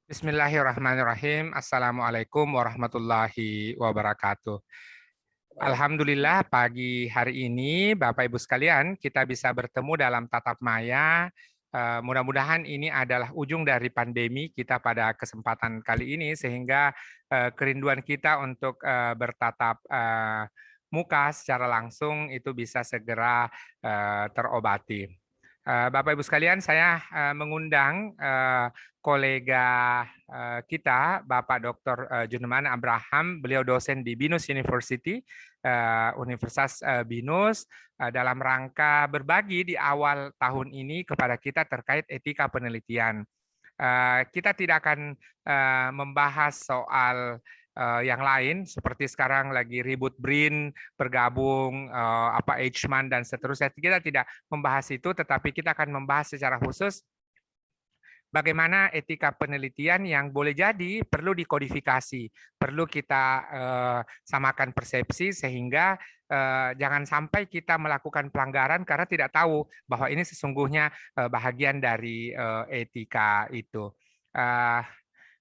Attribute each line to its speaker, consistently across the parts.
Speaker 1: Bismillahirrahmanirrahim. Assalamualaikum warahmatullahi wabarakatuh.
Speaker 2: Baik.
Speaker 1: Alhamdulillah pagi hari ini Bapak Ibu sekalian kita bisa bertemu dalam tatap maya. Mudah-mudahan ini adalah ujung dari pandemi kita pada kesempatan kali ini sehingga kerinduan kita untuk bertatap muka secara langsung itu bisa segera terobati. Bapak Ibu sekalian, saya mengundang kolega kita, Bapak Dr. Juneman Abraham, beliau dosen di Binus University, Universitas Binus, dalam rangka berbagi di awal tahun ini kepada kita terkait etika penelitian. Kita tidak akan membahas soal yang lain seperti sekarang lagi ribut BRIN bergabung H-man dan seterusnya. Kita tidak membahas itu, tetapi kita akan membahas secara khusus bagaimana etika penelitian yang boleh jadi perlu dikodifikasi, perlu kita samakan persepsi sehingga jangan sampai kita melakukan pelanggaran karena tidak tahu bahwa ini sesungguhnya bahagian dari etika itu.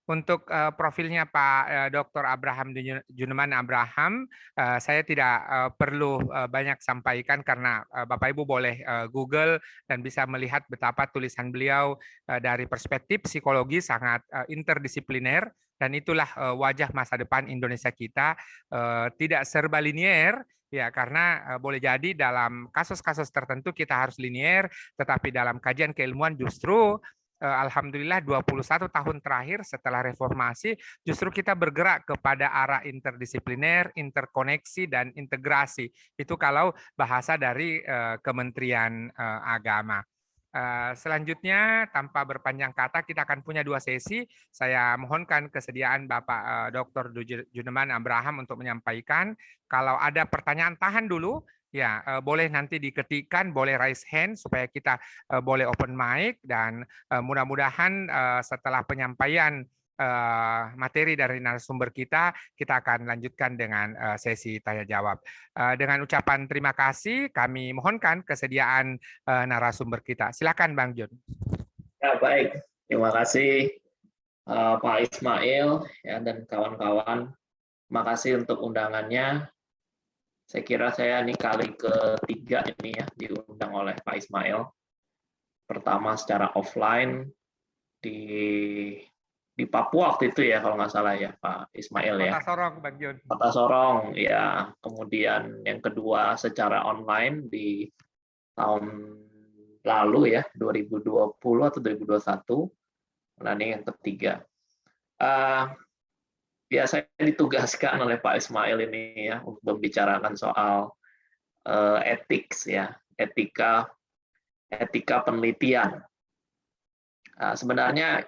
Speaker 1: Untuk profilnya Pak Dr. Abraham Juneman Abraham, saya tidak perlu banyak sampaikan karena Bapak Ibu boleh Google dan bisa melihat betapa tulisan beliau dari perspektif psikologi sangat interdisipliner, dan itulah wajah masa depan Indonesia kita, tidak serba linier. Ya, karena boleh jadi dalam kasus-kasus tertentu kita harus linier, tetapi dalam kajian keilmuan justru alhamdulillah 21 tahun terakhir setelah reformasi justru kita bergerak kepada arah interdisipliner, interkoneksi, dan integrasi. Itu kalau bahasa dari Kementerian Agama. Selanjutnya, tanpa berpanjang kata, kita akan punya dua sesi. Saya mohonkan kesediaan Bapak Dr. Juneman Abraham untuk menyampaikan. Kalau ada pertanyaan, tahan dulu. Ya, boleh nanti diketikkan, boleh raise hand supaya kita boleh open mic, dan mudah-mudahan setelah penyampaian materi dari narasumber kita akan lanjutkan dengan sesi tanya jawab. Dengan ucapan terima kasih, kami mohonkan kesediaan narasumber kita. Silakan Bang Jun.
Speaker 2: Ya, baik. Terima kasih Pak Ismail ya, dan kawan-kawan. Terima kasih untuk undangannya. Saya kira saya ini kali ketiga ini ya diundang oleh Pak Ismail. Pertama secara offline di Papua waktu itu ya kalau nggak salah ya Pak Ismail ya.
Speaker 1: Kota Sorong, Bang Jun.
Speaker 2: Kota Sorong ya. Kemudian yang kedua secara online di tahun lalu ya 2020 atau 2021. Nah ini yang ketiga. Ya saya ditugaskan oleh Pak Ismail ini ya untuk membicarakan soal etik ya, etika penelitian. Sebenarnya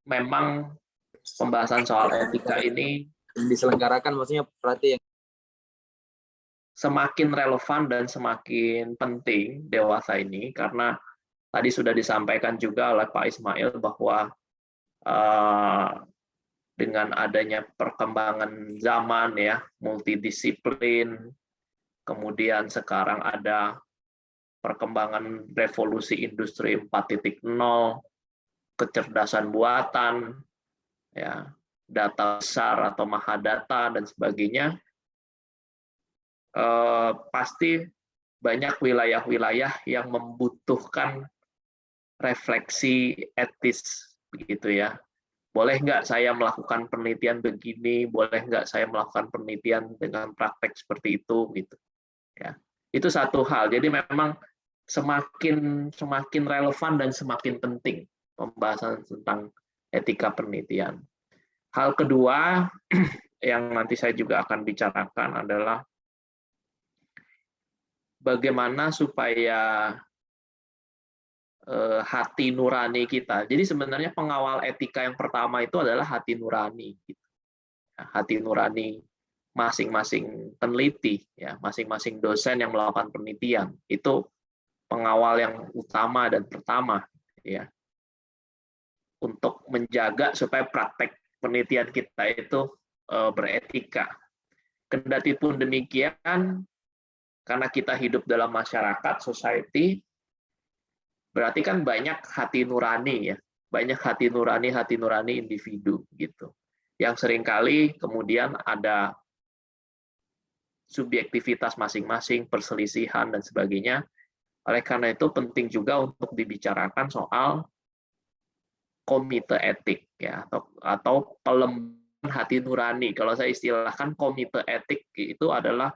Speaker 2: memang pembahasan soal etika ini
Speaker 3: diselenggarakan, maksudnya berarti yang
Speaker 2: semakin relevan dan semakin penting dewasa ini karena tadi sudah disampaikan juga oleh Pak Ismail bahwa dengan adanya perkembangan zaman ya, multidisiplin, kemudian sekarang ada perkembangan revolusi industri 4.0, kecerdasan buatan, ya, data besar atau mahadata dan sebagainya, pasti banyak wilayah-wilayah yang membutuhkan refleksi etis, begitu ya. Boleh nggak saya melakukan penelitian begini? Boleh nggak saya melakukan penelitian dengan praktek seperti itu? Gitu. Ya, itu satu hal. Jadi memang semakin relevan dan semakin penting pembahasan tentang etika penelitian. Hal kedua yang nanti saya juga akan bicarakan adalah bagaimana supaya hati nurani kita. Jadi sebenarnya pengawal etika yang pertama itu adalah hati nurani. Hati nurani masing-masing peneliti, ya, masing-masing dosen yang melakukan penelitian itu pengawal yang utama dan pertama, ya, untuk menjaga supaya praktek penelitian kita itu beretika. Kendati pun demikian, karena kita hidup dalam masyarakat, society, berarti kan banyak hati nurani ya, banyak hati nurani individu gitu. Yang seringkali kemudian ada subjektivitas masing-masing, perselisihan dan sebagainya. Oleh karena itu penting juga untuk dibicarakan soal komite etik ya atau pelembagaan hati nurani. Kalau saya istilahkan komite etik itu adalah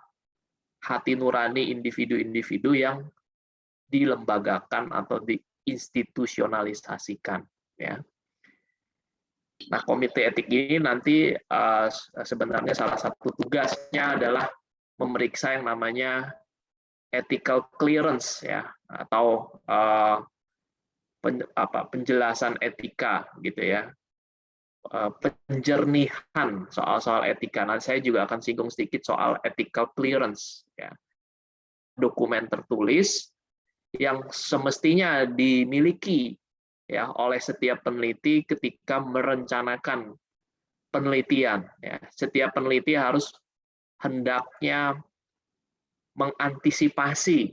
Speaker 2: hati nurani individu-individu yang dilembagakan atau diinstitusionalisasikan ya. Nah, komite etik ini nanti sebenarnya salah satu tugasnya adalah memeriksa yang namanya ethical clearance ya atau penjelasan etika gitu ya, penjernihan soal-soal etika. Nanti saya juga akan singgung sedikit soal ethical clearance ya, dokumen tertulis yang semestinya dimiliki ya oleh setiap peneliti ketika merencanakan penelitian ya. Setiap peneliti harus hendaknya mengantisipasi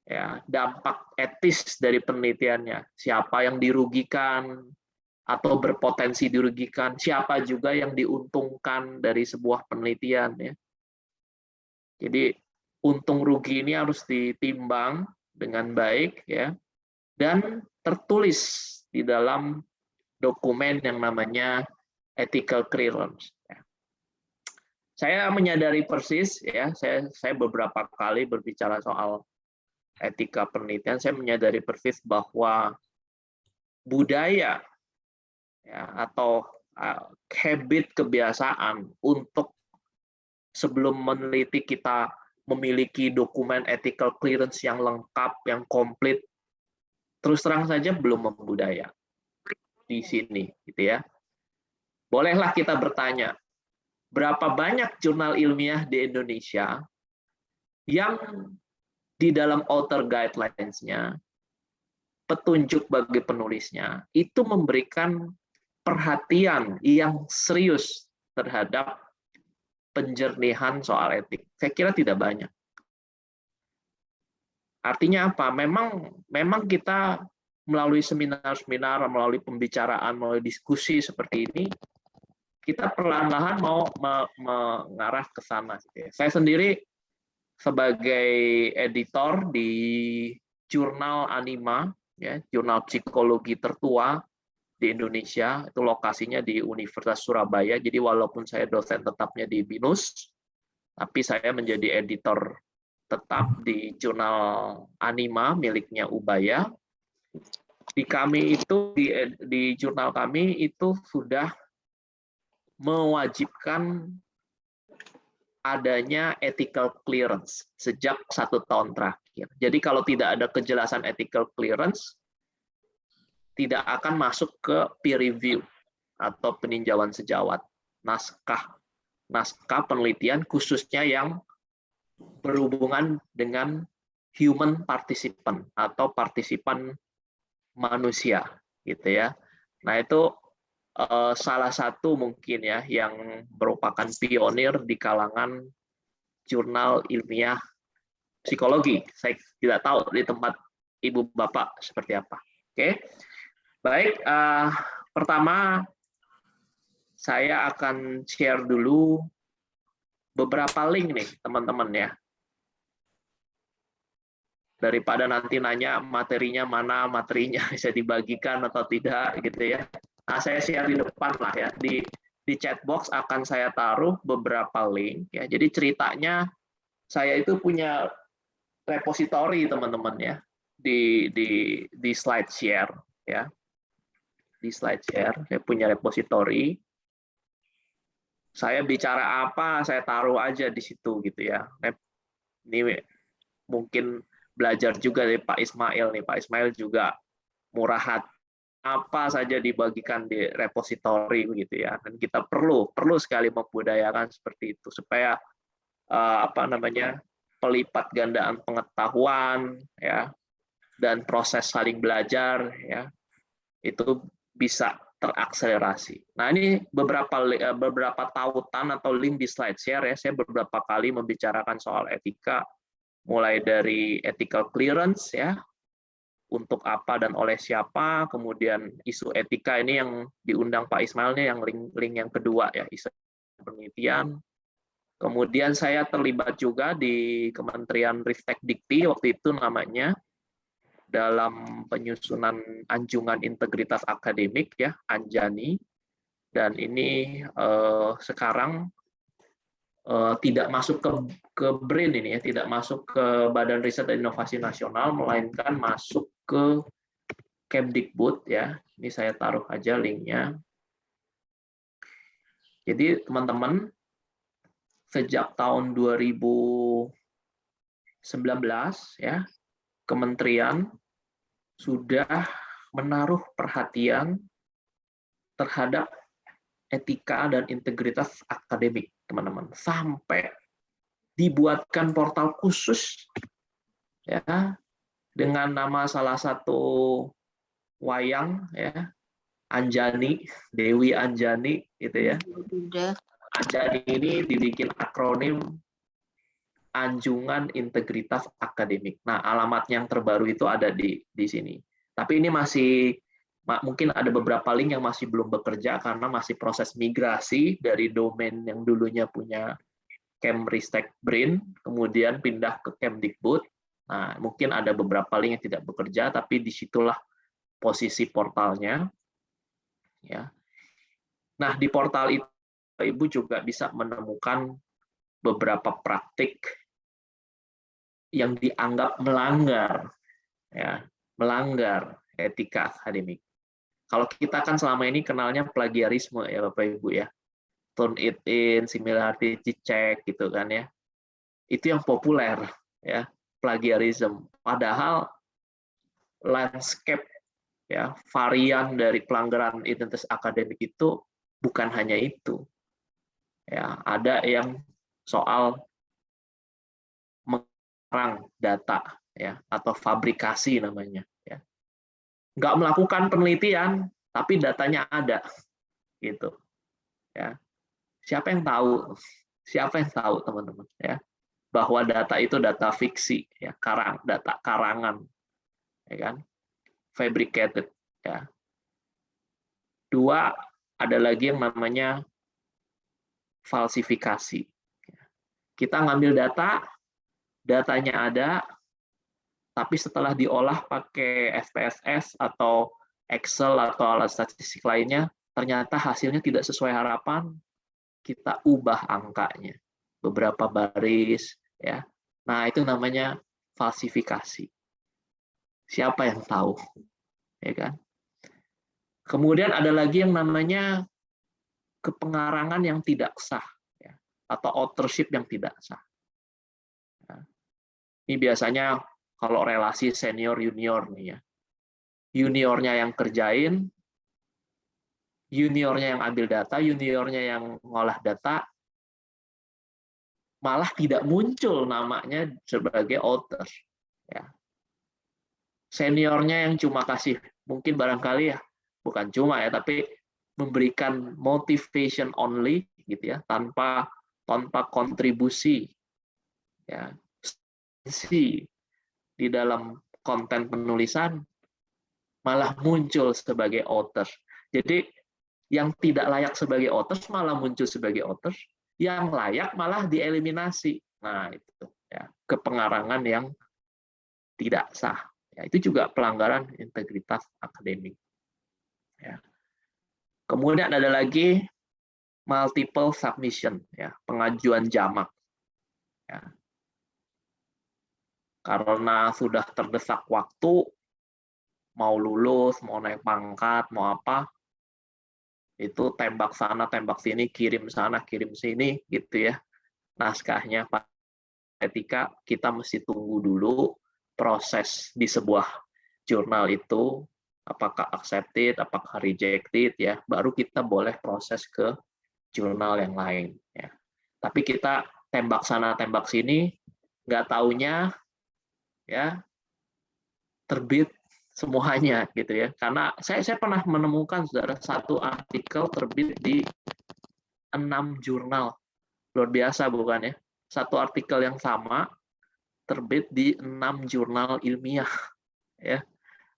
Speaker 2: ya dampak etis dari penelitiannya, siapa yang dirugikan atau berpotensi dirugikan, siapa juga yang diuntungkan dari sebuah penelitian ya. Jadi untung rugi ini harus ditimbang dengan baik ya dan tertulis di dalam dokumen yang namanya ethical clearance ya. Saya menyadari persis ya, saya beberapa kali berbicara soal etika penelitian, saya menyadari persis bahwa budaya ya, atau habit kebiasaan untuk sebelum meneliti kita memiliki dokumen ethical clearance yang lengkap, yang komplit, terus terang saja belum membudaya di sini, gitu ya. Bolehlah kita bertanya, berapa banyak jurnal ilmiah di Indonesia yang di dalam author guidelines-nya, petunjuk bagi penulisnya, itu memberikan perhatian yang serius terhadap penjernihan soal etik. Saya kira tidak banyak. Artinya apa? Memang kita melalui seminar-seminar, melalui pembicaraan, melalui diskusi seperti ini, kita perlahan-lahan mau mengarah ke sana. Saya sendiri sebagai editor di jurnal Anima, ya, jurnal psikologi tertua di Indonesia, itu lokasinya di Universitas Surabaya. Jadi walaupun saya dosen tetapnya di BINUS, tapi saya menjadi editor tetap di jurnal Anima miliknya Ubaya. Di jurnal kami itu sudah mewajibkan adanya ethical clearance sejak 1 tahun terakhir. Jadi kalau tidak ada kejelasan ethical clearance, tidak akan masuk ke peer review atau peninjauan sejawat naskah penelitian khususnya yang berhubungan dengan human participant atau partisipan manusia, gitu ya. Nah itu salah satu mungkin ya yang merupakan pionir di kalangan jurnal ilmiah psikologi. Saya tidak tahu di tempat ibu bapak seperti apa. Oke, baik. Pertama saya akan share dulu beberapa link nih teman-teman ya. Daripada nanti nanya materinya mana, materinya bisa dibagikan atau tidak gitu ya. Nah, saya share di depan lah ya, di chat box akan saya taruh beberapa link ya. Jadi ceritanya saya itu punya repository teman-teman ya di slide share ya. Di slide share saya punya repository. Saya bicara apa saya taruh aja di situ gitu ya. Ini mungkin belajar juga dari Pak Ismail nih. Pak Ismail juga murah hati, apa saja dibagikan di repositori begitu ya. Dan kita perlu sekali membudayakan seperti itu supaya pelipat gandaan pengetahuan ya dan proses saling belajar ya itu bisa terakselerasi. Nah, ini beberapa tautan atau link di slide share ya. Saya beberapa kali membicarakan soal etika, mulai dari ethical clearance ya, untuk apa dan oleh siapa, kemudian isu etika ini yang diundang Pak Ismail nih yang link yang kedua ya, isu penelitian. Kemudian saya terlibat juga di Kementerian Ristek Dikti waktu itu namanya, dalam penyusunan Anjungan Integritas Akademik ya, Anjani, dan ini sekarang tidak masuk ke BRIN ini ya, tidak masuk ke Badan Riset dan Inovasi Nasional, melainkan masuk ke Kemdikbud ya. Ini saya taruh aja linknya. Jadi teman-teman, sejak tahun 2019 ya, Kementerian sudah menaruh perhatian terhadap etika dan integritas akademik, teman-teman. Sampai dibuatkan portal khusus ya dengan nama salah satu wayang ya, Anjani, Dewi Anjani gitu ya. Anjani ini dibikin akronim Anjungan Integritas Akademik. Nah, alamat yang terbaru itu ada di sini. Tapi ini masih mungkin ada beberapa link yang masih belum bekerja karena masih proses migrasi dari domain yang dulunya punya Kemristek BRIN, kemudian pindah ke Kemdikbud. Nah, mungkin ada beberapa link yang tidak bekerja, tapi disitulah posisi portalnya. Ya. Nah, di portal itu Ibu juga bisa menemukan beberapa praktik yang dianggap melanggar, ya, melanggar etika akademik. Kalau kita kan selama ini kenalnya plagiarisme ya Bapak Ibu ya, turn it in, similarity check gitu kan ya, itu yang populer ya, plagiarism. Padahal landscape ya, varian dari pelanggaran identitas akademik itu bukan hanya itu. Ya, ada yang soal mengarang data ya, atau fabrikasi namanya ya. Nggak melakukan penelitian tapi datanya ada gitu ya. Siapa yang tahu? Siapa yang tahu teman-teman ya, bahwa data itu data fiksi ya, data karangan ya kan, fabricated ya. Dua, ada lagi yang namanya falsifikasi. Kita ngambil data, datanya ada, tapi setelah diolah pakai SPSS atau Excel atau alat statistik lainnya, ternyata hasilnya tidak sesuai harapan, kita ubah angkanya, beberapa baris, ya. Nah, itu namanya falsifikasi. Siapa yang tahu, ya kan? Kemudian ada lagi yang namanya kepengarangan yang tidak sah, ya, atau authorship yang tidak sah. Ya. Ini biasanya kalau relasi senior junior nih ya, juniornya yang kerjain, juniornya yang ambil data, juniornya yang ngolah data, malah tidak muncul namanya sebagai author. Ya. Seniornya yang cuma kasih, mungkin barangkali ya, bukan cuma ya, tapi memberikan motivation only, gitu ya, tanpa kontribusi, ya, di dalam konten penulisan, malah muncul sebagai author. Jadi yang tidak layak sebagai author malah muncul sebagai author, yang layak malah dieliminasi. Nah, itu ya, kepengarangan yang tidak sah. Ya, itu juga pelanggaran integritas akademik. Ya. Kemudian ada lagi multiple submission, ya, pengajuan jamak. Ya. Karena sudah terdesak waktu, mau lulus, mau naik pangkat, mau apa, itu tembak sana, tembak sini, kirim sana, kirim sini, gitu ya. Naskahnya etika kita mesti tunggu dulu proses di sebuah jurnal itu, apakah accepted, apakah rejected, ya, baru kita boleh proses ke jurnal yang lain. Ya. Tapi kita tembak sana, tembak sini, nggak taunya, ya, terbit semuanya, gitu ya. Karena saya pernah menemukan, saudara, satu artikel terbit di 6 jurnal, luar biasa bukan ya? Satu artikel yang sama terbit di 6 jurnal ilmiah, ya.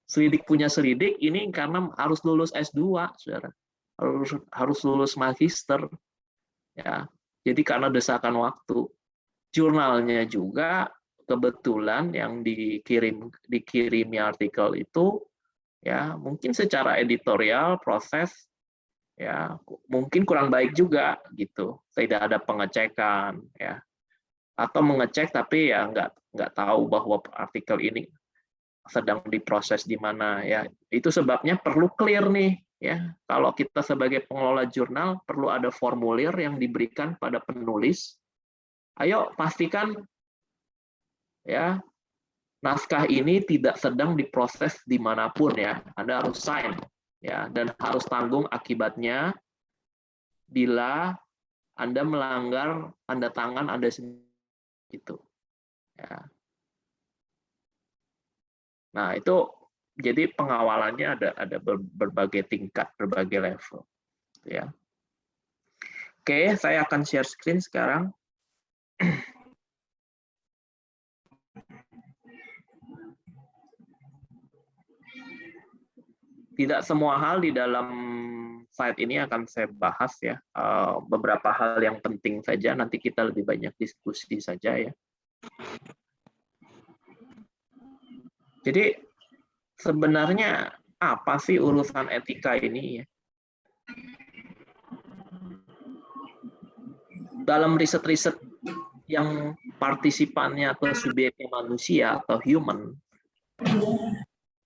Speaker 2: Selidik punya selidik ini karena harus lulus S2, saudara. Harus lulus magister, ya. Jadi karena desakan waktu. Jurnalnya juga kebetulan yang dikirimi artikel itu, ya mungkin secara editorial proses, ya mungkin kurang baik juga gitu. Tidak ada pengecekan, ya. Atau mengecek tapi ya nggak tahu bahwa artikel ini sedang diproses di mana, ya. Itu sebabnya perlu clear nih, ya. Kalau kita sebagai pengelola jurnal perlu ada formulir yang diberikan pada penulis. Ayo pastikan, ya, naskah ini tidak sedang diproses dimanapun, ya. Anda harus sign, ya, dan harus tanggung akibatnya bila Anda melanggar tanda tangan Anda sendiri, gitu, ya. Nah, itu jadi pengawalannya ada berbagai tingkat, berbagai level, ya. Oke, saya akan share screen sekarang. Tidak semua hal di dalam slide ini akan saya bahas, ya. Beberapa hal yang penting saja, nanti kita lebih banyak diskusi saja, ya. Jadi sebenarnya apa sih urusan etika ini, ya? Dalam riset-riset yang partisipannya atau subjeknya manusia atau human,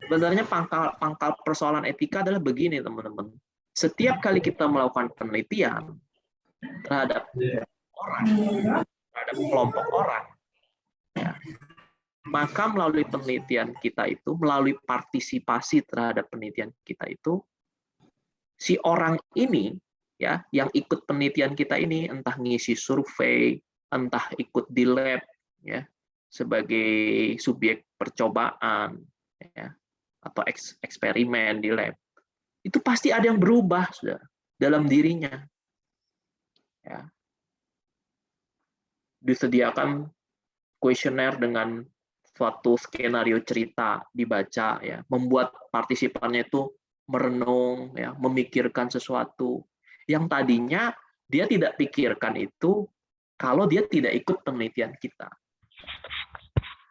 Speaker 2: sebenarnya pangkal persoalan etika adalah begini, teman-teman. Setiap kali kita melakukan penelitian terhadap orang, terhadap kelompok orang, ya, maka melalui penelitian kita itu, melalui partisipasi terhadap penelitian kita itu, si orang ini, ya, yang ikut penelitian kita ini, entah ngisi survei, entah ikut di lab, ya, sebagai subjek percobaan, ya, atau eksperimen di lab, itu pasti ada yang berubah, saudara, dalam dirinya, ya. Disediakan kuesioner dengan suatu skenario cerita dibaca, ya, membuat partisipannya itu merenung, ya, memikirkan sesuatu yang tadinya dia tidak pikirkan itu kalau dia tidak ikut penelitian kita.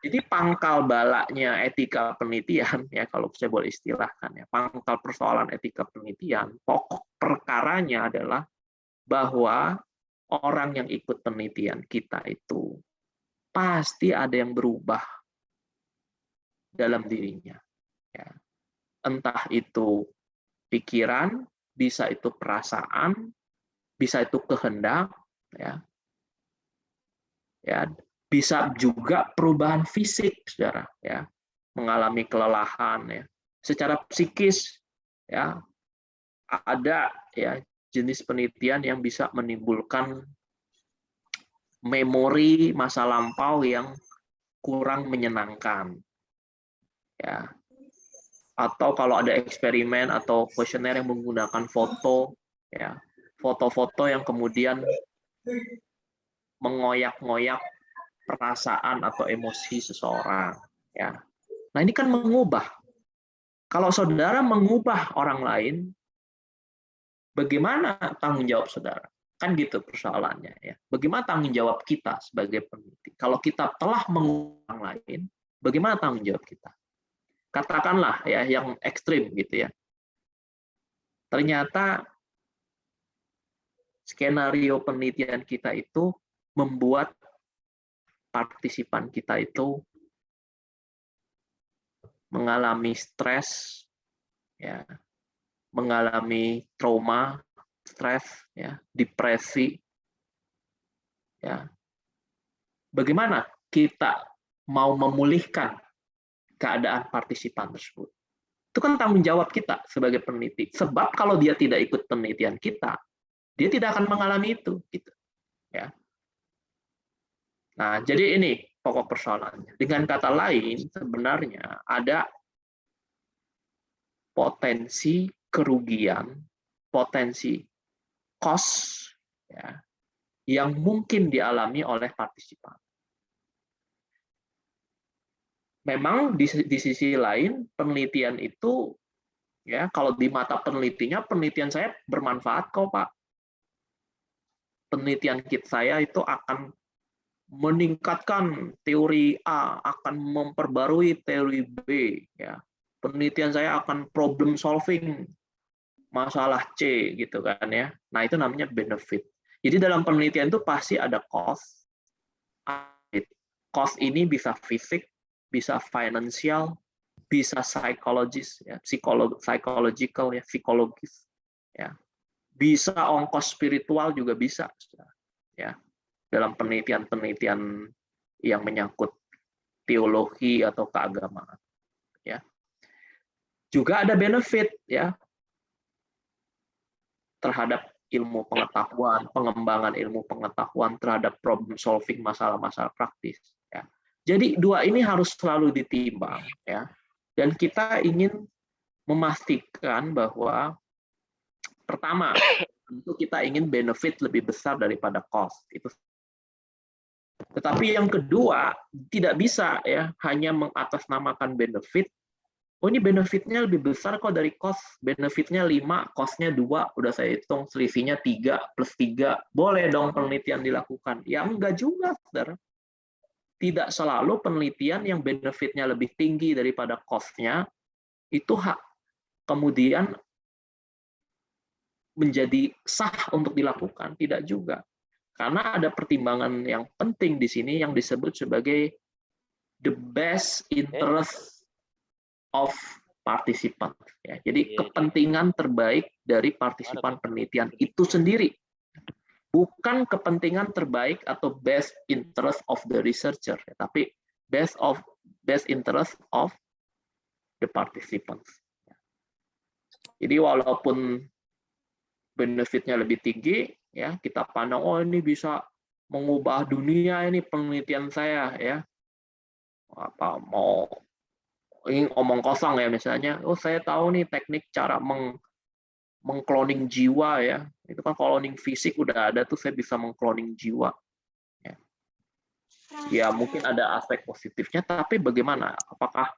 Speaker 2: Jadi pangkal balaknya etika penelitian, ya, kalau saya boleh istilahkan, ya, pangkal persoalan etika penelitian, pokok perkaranya adalah bahwa orang yang ikut penelitian kita itu pasti ada yang berubah dalam dirinya, ya. Entah itu pikiran, bisa itu perasaan, bisa itu kehendak, ya, ya, bisa juga perubahan fisik, saudara, ya, mengalami kelelahan, ya, secara psikis, ya, ada, ya, jenis penelitian yang bisa menimbulkan memori masa lampau yang kurang menyenangkan, ya. Atau kalau ada eksperimen atau kuesioner yang menggunakan foto, ya, foto-foto yang kemudian mengoyak-ngoyak perasaan atau emosi seseorang, ya. Nah, ini kan mengubah. Kalau saudara mengubah orang lain, bagaimana tanggung jawab saudara? Kan gitu persoalannya, ya. Bagaimana tanggung jawab kita sebagai peneliti? Kalau kita telah mengubah orang lain, bagaimana tanggung jawab kita? Katakanlah, ya, yang ekstrim gitu, ya. Ternyata skenario penelitian kita itu membuat partisipan kita itu mengalami stres, ya, mengalami trauma, stres, ya, depresi, ya. Bagaimana kita mau memulihkan keadaan partisipan tersebut? Itu kan tanggung jawab kita sebagai peneliti. Sebab kalau dia tidak ikut penelitian kita, dia tidak akan mengalami itu, gitu, ya. Nah, jadi ini pokok persoalannya. Dengan kata lain, sebenarnya ada potensi kerugian, potensi cost, ya, yang mungkin dialami oleh partisipan. memang di sisi lain penelitian itu, ya kalau di mata penelitinya, penelitian saya bermanfaat kok Pak. Penelitian kit saya itu akan meningkatkan teori A, akan memperbarui teori B, ya. Penelitian saya akan problem solving masalah C gitu kan ya. Nah, itu namanya benefit. Jadi dalam penelitian itu pasti ada cost. Cost ini bisa fisik, bisa financial, bisa psikologis, ya, psychological, ya, psikologis, ya. Bisa ongkos spiritual juga bisa, ya. Dalam penelitian-penelitian yang menyangkut teologi atau keagamaan, ya. Juga ada benefit, ya, terhadap ilmu pengetahuan, pengembangan ilmu pengetahuan terhadap problem solving masalah-masalah praktis, ya. Jadi dua ini harus selalu ditimbang, ya. Dan kita ingin memastikan bahwa pertama, tentu kita ingin benefit lebih besar daripada cost. Itu. Tetapi yang kedua, tidak bisa ya hanya mengatasnamakan benefit. Oh, ini benefitnya lebih besar kok dari cost. Benefitnya 5, cost-nya 2. Udah saya hitung, selisihnya 3 plus 3. Boleh dong penelitian dilakukan. Ya enggak juga, saudara. Tidak selalu penelitian yang benefitnya lebih tinggi daripada cost-nya, itu kemudian menjadi sah untuk dilakukan. Tidak juga. Karena ada pertimbangan yang penting di sini yang disebut sebagai the best interest of participant. Ya, jadi kepentingan terbaik dari partisipan penelitian itu sendiri, bukan kepentingan terbaik atau best interest of the researcher, tapi best interest of the participants. Jadi walaupun benefitnya lebih tinggi, ya kita pandang oh ini bisa mengubah dunia ini penelitian saya, ya apa mau ini omong kosong ya misalnya, oh saya tahu nih teknik cara mengkloning jiwa ya, itu kan cloning fisik udah ada tuh, saya bisa mengkloning jiwa. Ya mungkin ada aspek positifnya, tapi bagaimana? Apakah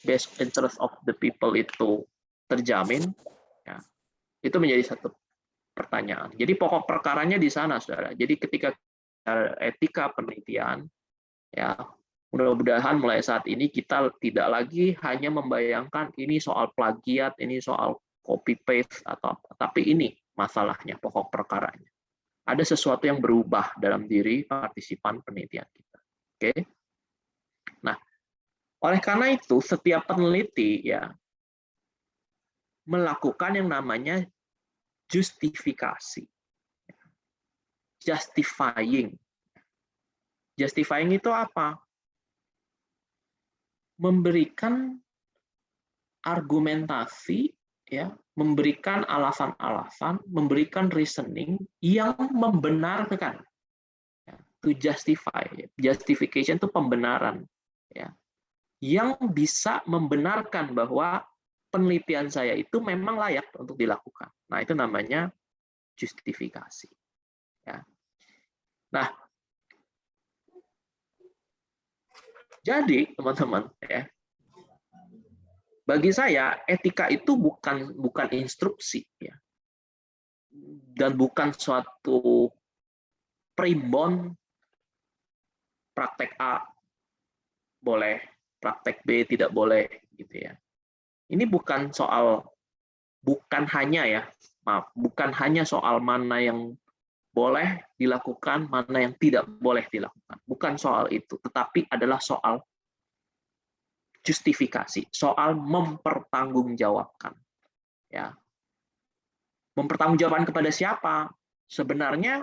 Speaker 2: best interest of the people itu terjamin? Ya, itu menjadi satu pertanyaan. Jadi pokok perkaranya di sana, saudara. Jadi ketika etika penelitian, ya mudah-mudahan mulai saat ini kita tidak lagi hanya membayangkan ini soal plagiat, ini soal copy paste atau apa, tapi ini masalahnya, pokok perkaranya. Ada sesuatu yang berubah dalam diri partisipan penelitian kita. Oke. Nah, oleh karena itu setiap peneliti ya melakukan yang namanya justifikasi. Justifying. Justifying itu apa? Memberikan argumentasi, ya, memberikan alasan-alasan, memberikan reasoning yang membenarkan. Ya, to justify, justification itu pembenaran, ya, yang bisa membenarkan bahwa penelitian saya itu memang layak untuk dilakukan. Nah, itu namanya justifikasi. Ya. Nah, jadi teman-teman, ya, bagi saya etika itu bukan instruksi, ya, dan bukan suatu primbon praktek A boleh, praktek B tidak boleh, gitu ya. Ini bukan hanya soal mana yang boleh dilakukan, mana yang tidak boleh dilakukan. Bukan soal itu, tetapi adalah soal justifikasi, soal mempertanggungjawabkan. Ya. Mempertanggungjawabkan kepada siapa? Sebenarnya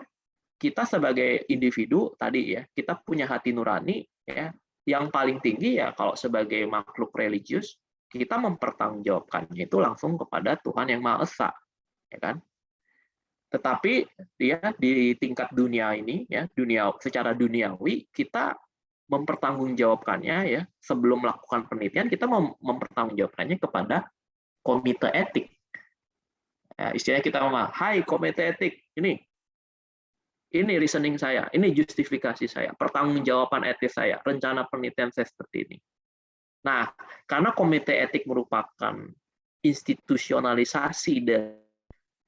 Speaker 2: kita sebagai individu tadi ya, kita punya hati nurani ya, yang paling tinggi ya kalau sebagai makhluk religius, kita mempertanggungjawabkannya itu langsung kepada Tuhan yang Maha Esa, ya kan? Tetapi ya di tingkat dunia ini ya, secara duniawi kita mempertanggungjawabkannya ya, sebelum melakukan penelitian kita mempertanggungjawabkannya kepada komite etik. Ya, istilahnya kita ngomong, "Hai komite etik, ini reasoning saya, ini justifikasi saya, pertanggungjawaban etis saya, rencana penelitian saya seperti ini." Nah, karena komite etik merupakan institusionalisasi dari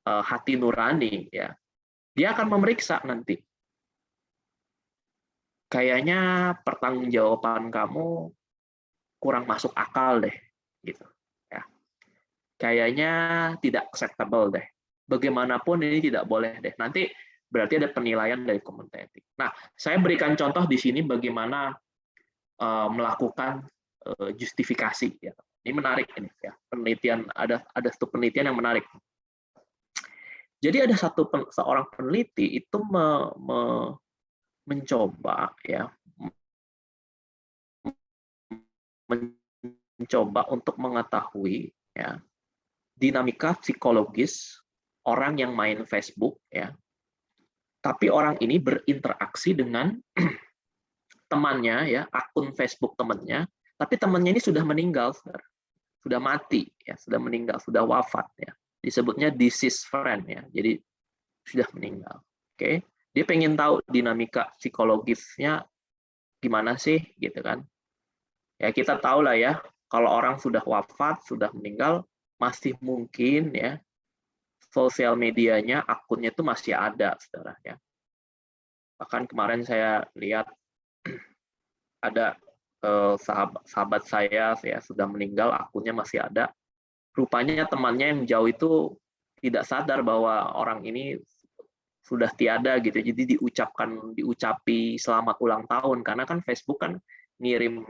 Speaker 2: hati nurani, ya, dia akan memeriksa nanti. Kayaknya pertanggungjawaban kamu kurang masuk akal deh, gitu. Ya. Kayaknya tidak acceptable deh. Bagaimanapun ini tidak boleh deh. Nanti berarti ada penilaian dari komite etik. Nah, saya berikan contoh di sini bagaimana melakukan justifikasi. Ya. Ini menarik ini, ya. Penelitian ada satu penelitian yang menarik. Jadi ada seorang peneliti itu mencoba, ya, mencoba untuk mengetahui, ya, dinamika psikologis orang yang main Facebook, ya. Tapi orang ini berinteraksi dengan temannya, ya, akun Facebook temannya, tapi temannya ini sudah meninggal, sudah mati, ya, sudah meninggal, sudah wafat, ya. Disebutnya deceased friend, ya. Jadi sudah meninggal. Oke, dia pengen tahu dinamika psikologisnya gimana sih, gitu kan? Ya kita tahu lah ya, kalau orang sudah wafat, sudah meninggal, masih mungkin ya sosial medianya, akunnya itu masih ada, saudara ya. Bahkan kemarin saya lihat ada sahabat saya ya sudah meninggal, akunnya masih ada. Rupanya temannya yang jauh itu tidak sadar bahwa orang ini sudah tiada gitu. Jadi diucapi selamat ulang tahun karena kan Facebook kan ngirim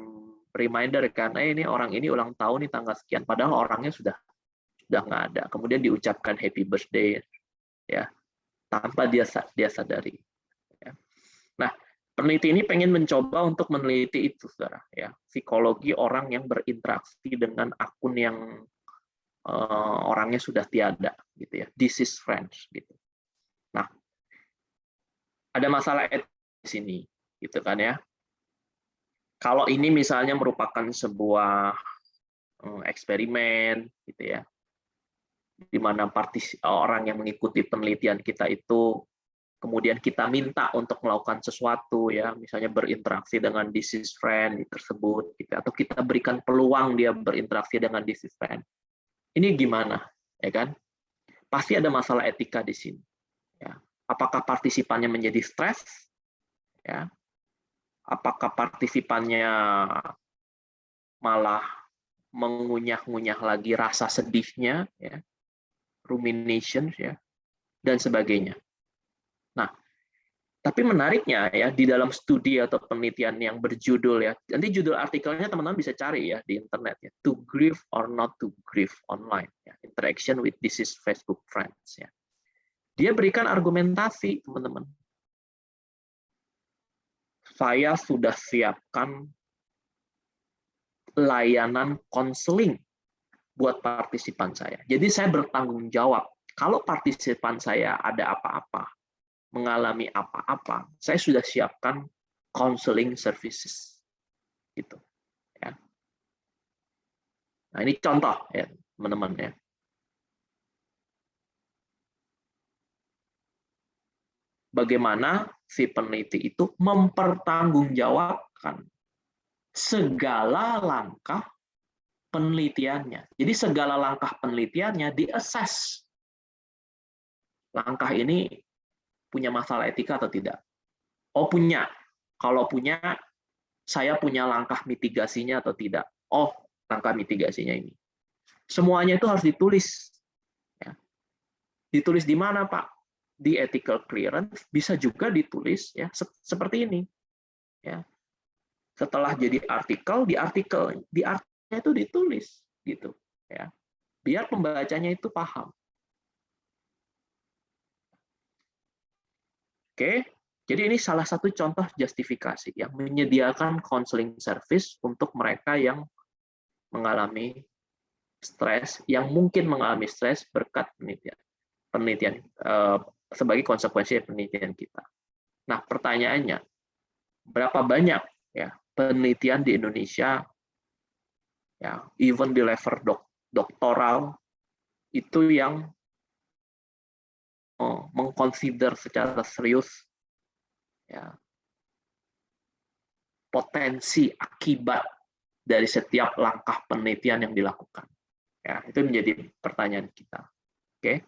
Speaker 2: reminder karena ini orang ini ulang tahun nih tanggal sekian padahal orangnya sudah nggak ada. Kemudian diucapkan happy birthday ya tanpa dia sadari. Ya. Nah, peneliti ini pengen mencoba untuk meneliti itu, saudara ya, psikologi orang yang berinteraksi dengan akun yang orangnya sudah tiada gitu ya, deceased friends gitu. Nah, ada masalah etis di sini gitu kan ya. Kalau ini misalnya merupakan sebuah eksperimen gitu ya, di mana orang yang mengikuti penelitian kita itu kemudian kita minta untuk melakukan sesuatu ya, misalnya berinteraksi dengan deceased friend tersebut gitu, atau kita berikan peluang dia berinteraksi dengan deceased friend. Ini gimana, ya kan? Pasti ada masalah etika di sini. Ya. Apakah partisipannya menjadi stres? Ya. Apakah partisipannya malah mengunyah-ngunyah lagi rasa sedihnya, ya, rumination, ya, dan sebagainya. Nah, tapi menariknya ya di dalam studi atau penelitian yang berjudul ya, nanti judul artikelnya teman-teman bisa cari ya di internet ya, To Grieve or Not to Grieve Online, ya, Interaction with Deceased Facebook Friends. Ya. Dia berikan argumentasi teman-teman. Saya sudah siapkan layanan konseling buat partisipan saya. Jadi saya bertanggung jawab. Kalau partisipan saya ada apa-apa, mengalami apa-apa, saya sudah siapkan counseling services. Gitu. Ya. Nah, ini contoh ya, teman-teman ya. Bagaimana si peneliti itu mempertanggungjawabkan segala langkah penelitiannya. Jadi segala langkah penelitiannya di-assess. Langkah ini punya masalah etika atau tidak? Oh, punya. Kalau punya, saya punya langkah mitigasinya atau tidak? Oh, langkah mitigasinya ini. Semuanya itu harus ditulis. Ya. Ditulis di mana, Pak? Di ethical clearance, bisa juga ditulis ya seperti ini. Ya. Setelah jadi artikel, di artikelnya itu ditulis gitu. Ya. Biar pembacanya itu paham. Oke, jadi ini salah satu contoh justifikasi yang menyediakan counseling service untuk mereka yang mengalami stres, yang mungkin mengalami stres berkat penelitian sebagai konsekuensi penelitian kita. Nah, pertanyaannya, berapa banyak ya penelitian di Indonesia, ya, even di level doktoral itu yang mengconsider secara serius ya potensi akibat dari setiap langkah penelitian yang dilakukan. Ya, itu menjadi pertanyaan kita. Oke.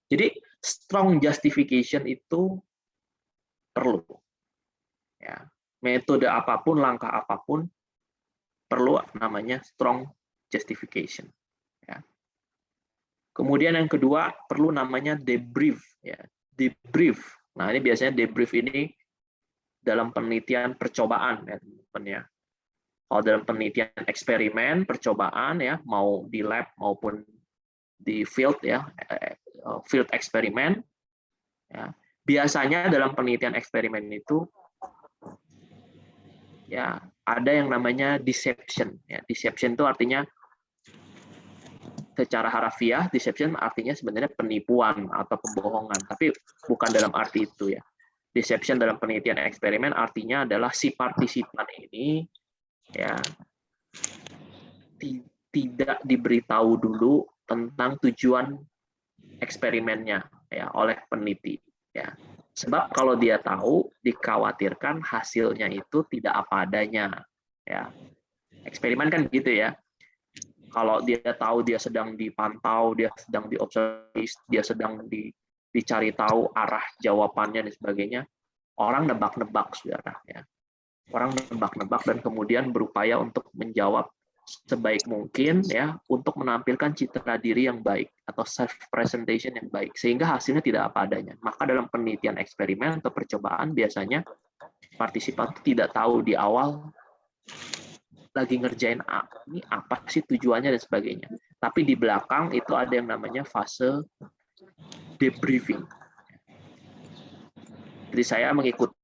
Speaker 2: Jadi strong justification itu perlu. Ya, metode apapun, langkah apapun perlu namanya strong justification. Ya. Kemudian yang kedua perlu namanya debrief. Ya, debrief. Nah ini biasanya debrief ini dalam penelitian percobaan ya teman-teman ya. Kalau dalam penelitian eksperimen, percobaan ya, mau di lab maupun di field ya, field eksperimen, ya, biasanya dalam penelitian eksperimen itu ya ada yang namanya deception. Ya, deception itu artinya secara harafiah, deception artinya sebenarnya penipuan atau pembohongan, tapi bukan dalam arti itu ya. Deception dalam penelitian eksperimen artinya adalah si partisipan ini ya tidak diberitahu dulu tentang tujuan eksperimennya ya oleh peneliti ya. Sebab kalau dia tahu, dikhawatirkan hasilnya itu tidak apa adanya ya. Eksperimen kan gitu ya. Kalau dia tahu dia sedang dipantau, dia sedang diobservasi, dia sedang dicari tahu arah jawabannya dan sebagainya, orang nebak-nebak saudara ya. Orang nebak-nebak dan kemudian berupaya untuk menjawab sebaik mungkin ya untuk menampilkan citra diri yang baik atau self presentation yang baik sehingga hasilnya tidak apa adanya. Maka dalam penelitian eksperimen atau percobaan biasanya partisipan tidak tahu di awal lagi ngerjain ini apa sih tujuannya dan sebagainya. Tapi di belakang itu ada yang namanya fase debriefing. Jadi saya mengikuti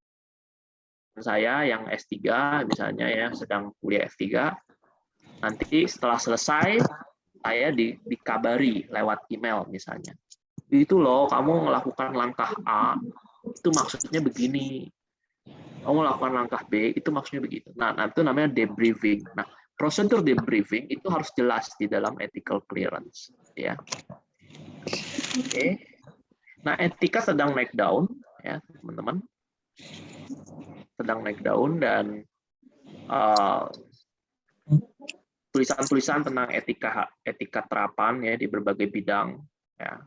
Speaker 2: saya yang S3 misalnya ya sedang kuliah S3, nanti setelah selesai saya dikabari lewat email misalnya. Itu loh kamu melakukan langkah A itu maksudnya begini. Kamu melakukan langkah B itu maksudnya begitu. Nah, itu namanya debriefing. Nah, prosedur debriefing itu harus jelas di dalam ethical clearance ya. Oke. Nah, etika sedang naik daun ya, teman-teman. Sedang naik daun dan tulisan-tulisan tentang etika terapan ya di berbagai bidang ya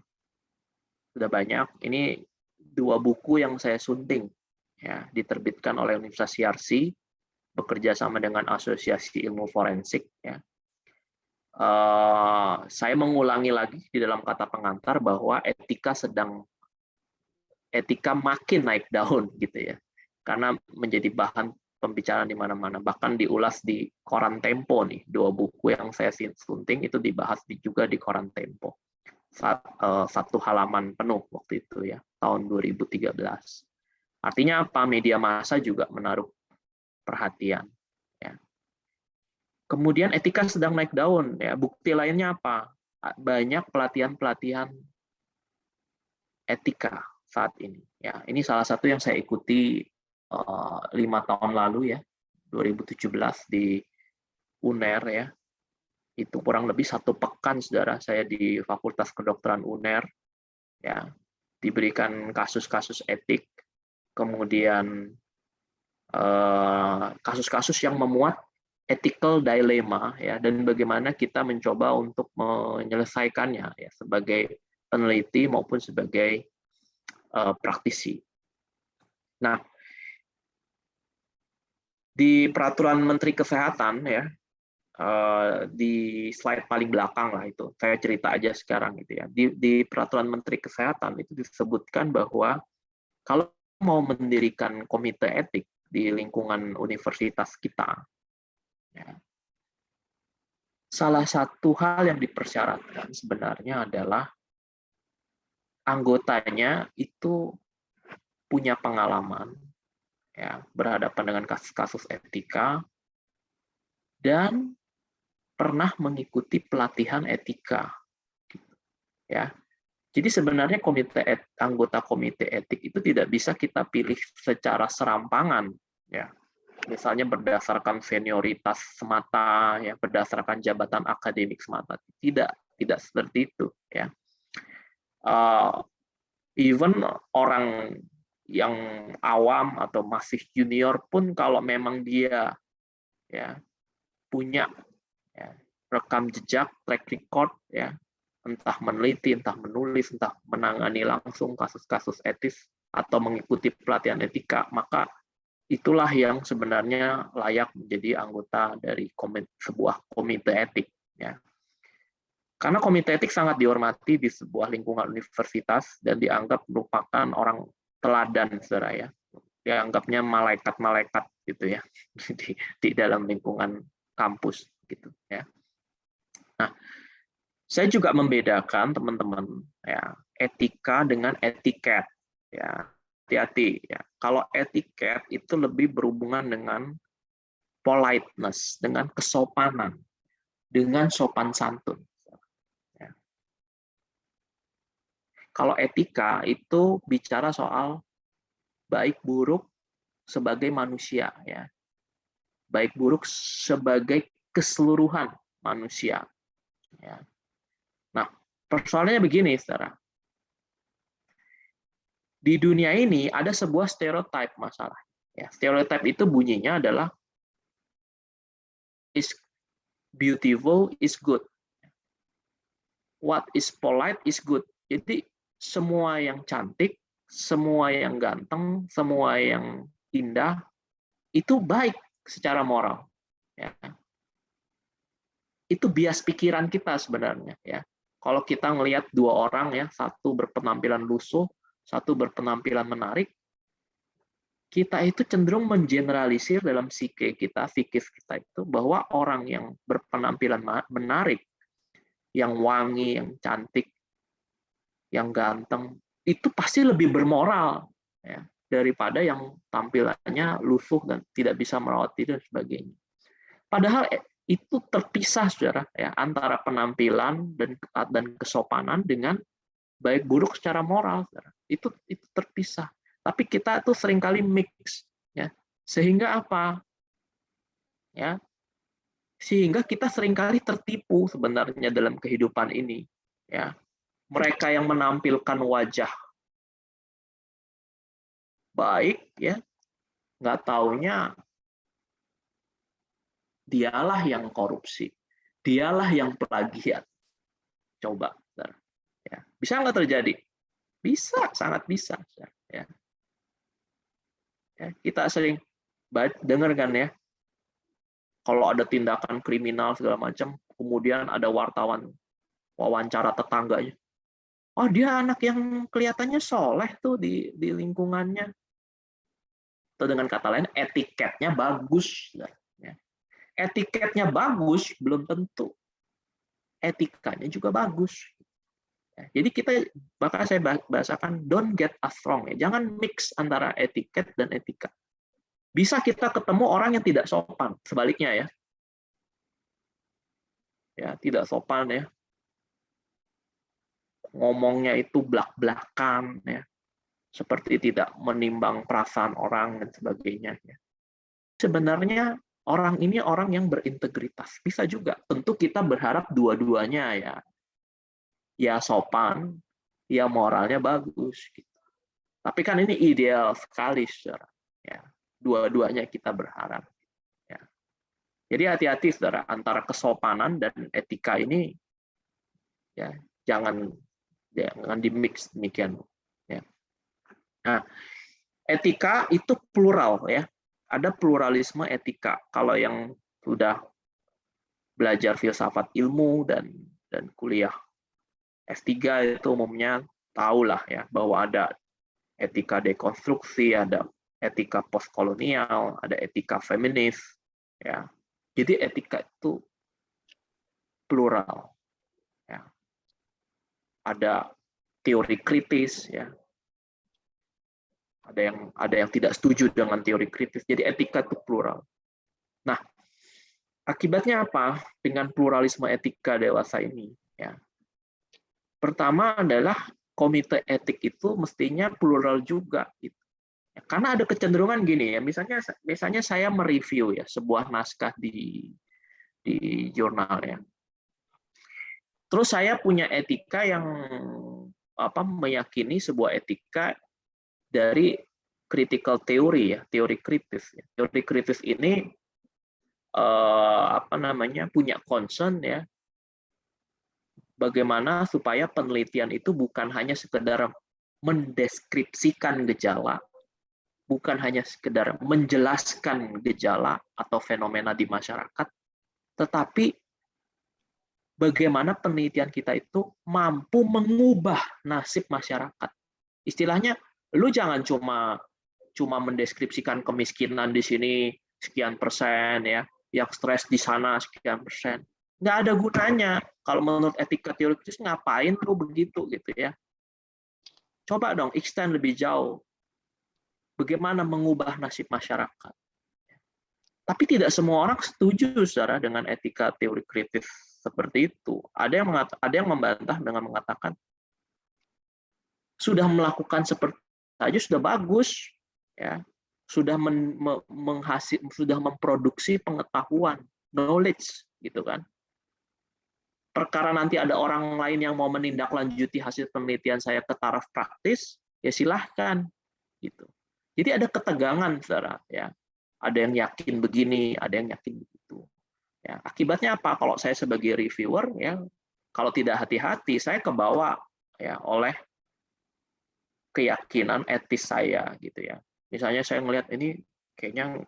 Speaker 2: sudah banyak. Ini 2 buku yang saya sunting ya diterbitkan oleh Universitas Yarsi bekerja sama dengan Asosiasi Ilmu Forensik ya. Saya mengulangi lagi di dalam kata pengantar bahwa etika makin naik daun gitu ya. Karena menjadi bahan pembicaraan di mana-mana, bahkan diulas di koran Tempo nih, 2 buku yang saya sunting itu dibahas juga di koran Tempo. 1 halaman penuh waktu itu ya, tahun 2013. Artinya apa? Media massa juga menaruh perhatian. Ya. Kemudian etika sedang naik daun. Ya. Bukti lainnya apa? Banyak pelatihan-pelatihan etika saat ini. Ya, ini salah satu yang saya ikuti 5 tahun lalu ya, 2017 di UNER ya. Itu kurang lebih 1 pekan saudara saya di Fakultas Kedokteran UNER ya, diberikan kasus-kasus etik, kemudian kasus-kasus yang memuat ethical dilemma ya, dan bagaimana kita mencoba untuk menyelesaikannya ya sebagai peneliti maupun sebagai praktisi. Nah, di peraturan Menteri Kesehatan ya, di slide paling belakang lah itu, saya cerita aja sekarang gitu ya. Di peraturan Menteri Kesehatan itu disebutkan bahwa kalau mau mendirikan komite etik di lingkungan universitas kita, ya, salah satu hal yang dipersyaratkan sebenarnya adalah anggotanya itu punya pengalaman ya berhadapan dengan kasus-kasus etika dan pernah mengikuti pelatihan etika ya. Jadi sebenarnya anggota komite etik itu tidak bisa kita pilih secara serampangan ya. Misalnya berdasarkan senioritas semata ya, berdasarkan jabatan akademik semata. Tidak seperti itu ya. Even orang yang awam atau masih junior pun kalau memang dia ya punya ya, rekam jejak, track record, ya, entah meneliti, entah menulis, entah menangani langsung kasus-kasus etis atau mengikuti pelatihan etika, maka itulah yang sebenarnya layak menjadi anggota dari sebuah komite etik. Ya. Karena komite etik sangat dihormati di sebuah lingkungan universitas dan dianggap merupakan orang teladan, saudara ya. Dianggapnya malaikat-malaikat gitu ya di dalam lingkungan kampus gitu ya. Nah, saya juga membedakan teman-teman ya etika dengan etiket ya. Hati-hati ya. Kalau etiket itu lebih berhubungan dengan politeness, dengan kesopanan, dengan sopan santun. Kalau etika itu bicara soal baik buruk sebagai manusia, ya, baik buruk sebagai keseluruhan manusia. Ya. Nah, persoalannya begini, saudara. Di dunia ini ada sebuah stereotip masalah. Ya, stereotip itu bunyinya adalah is beautiful is good. What is polite is good. Jadi semua yang cantik, semua yang ganteng, semua yang indah, itu baik secara moral. Ya. Itu bias pikiran kita sebenarnya. Ya. Kalau kita ngelihat dua orang, ya, satu berpenampilan lusuh, satu berpenampilan menarik, kita itu cenderung mengeneralisir dalam psike kita, psikis kita itu, bahwa orang yang berpenampilan menarik, yang wangi, yang cantik, yang ganteng, itu pasti lebih bermoral ya, daripada yang tampilannya lusuh dan tidak bisa merawat diri dan sebagainya. Padahal itu terpisah, saudara, ya, antara penampilan dan kesopanan dengan baik buruk secara moral, saudara. Itu terpisah. Tapi kita tuh seringkali mix, ya, sehingga apa? Ya, sehingga kita seringkali tertipu sebenarnya dalam kehidupan ini, ya. Mereka yang menampilkan wajah baik, ya, nggak taunya dialah yang korupsi, dialah yang plagiat. Coba, ya, bisa nggak terjadi? Bisa, sangat bisa. Ya. Ya, kita sering dengar kan ya, kalau ada tindakan kriminal segala macam, kemudian ada wartawan wawancara tetangganya. Oh, dia anak yang kelihatannya soleh tuh di lingkungannya. Atau dengan kata lain, etiketnya bagus. Ya. Etiketnya bagus belum tentu etikanya juga bagus. Ya. Jadi kita, bakal saya bahasakan, don't get us wrong. Ya. Jangan mix antara etiket dan etika. Bisa kita ketemu orang yang tidak sopan, sebaliknya ya. Ya, tidak sopan ya. Ngomongnya itu blak-blakan ya, seperti tidak menimbang perasaan orang dan sebagainya ya. Sebenarnya orang ini orang yang berintegritas, bisa juga. Tentu kita berharap dua-duanya ya sopan, ya moralnya bagus gitu. Tapi kan ini ideal sekali, saudara. Ya, dua-duanya kita berharap. Ya. Jadi hati-hati, saudara, antara kesopanan dan etika ini ya jangan di-mix demikian. Ya. Nah, etika itu plural ya. Ada pluralisme etika. Kalau yang sudah belajar filsafat ilmu dan kuliah S3 itu umumnya tahulah ya bahwa ada etika dekonstruksi, ada etika postkolonial, ada etika feminis ya. Jadi etika itu plural. Ya. Ada teori kritis ya. Ada yang tidak setuju dengan teori kritis. Jadi etika itu plural. Nah, akibatnya apa dengan pluralisme etika dewasa ini? Ya. Pertama adalah komite etik itu mestinya plural juga. Gitu. Ya, karena ada kecenderungan gini ya, misalnya saya mereview ya sebuah naskah di jurnal ya. Terus saya punya etika yang meyakini sebuah etika dari critical theory ya, teori kritis. Teori kritis ini punya concern ya, bagaimana supaya penelitian itu bukan hanya sekedar mendeskripsikan gejala, bukan hanya sekedar menjelaskan gejala atau fenomena di masyarakat, tetapi bagaimana penelitian kita itu mampu mengubah nasib masyarakat. Istilahnya, lu jangan cuma mendeskripsikan kemiskinan di sini sekian persen ya, yang stres di sana sekian persen. Nggak ada gunanya. Kalau menurut etika teoritis, ngapain lu begitu gitu ya. Coba dong extend lebih jauh. Bagaimana mengubah nasib masyarakat. Tapi tidak semua orang setuju saudara dengan etika teori kritis seperti itu. Ada yang membantah dengan mengatakan sudah melakukan seperti saja sudah bagus, ya, sudah sudah memproduksi pengetahuan, knowledge, gitu kan. Perkara nanti ada orang lain yang mau menindaklanjuti hasil penelitian saya ke taraf praktis, ya silahkan, gitu. Jadi ada ketegangan, saudara, ya. Ada yang yakin begini, ada yang yakin begitu. Ya, akibatnya apa? Kalau saya sebagai reviewer, ya, kalau tidak hati-hati, saya kebawa ya oleh keyakinan etis saya, gitu ya. Misalnya saya ngelihat ini kayaknya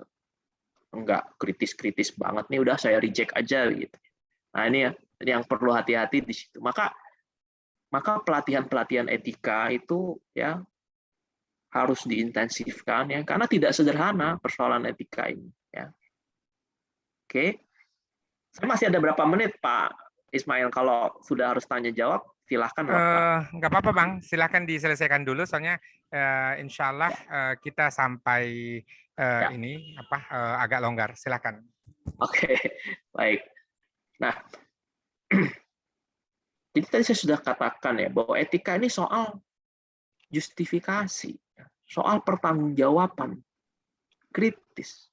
Speaker 2: enggak kritis-kritis banget nih, udah saya reject aja gitu. Nah ini ya, yang perlu hati-hati di situ. Maka pelatihan-pelatihan etika itu ya harus diintensifkan ya, karena tidak sederhana persoalan etika ini. Ya. Oke, saya masih ada berapa menit Pak Ismail? Kalau sudah harus tanya jawab, silahkan Bapak.
Speaker 1: Nggak apa-apa Bang, silahkan diselesaikan dulu. Soalnya insya Allah kita sampai ini agak longgar. Silahkan.
Speaker 2: Oke, baik. Nah, jadi tadi saya sudah katakan ya bahwa etika ini soal justifikasi, soal pertanggungjawaban, kritis.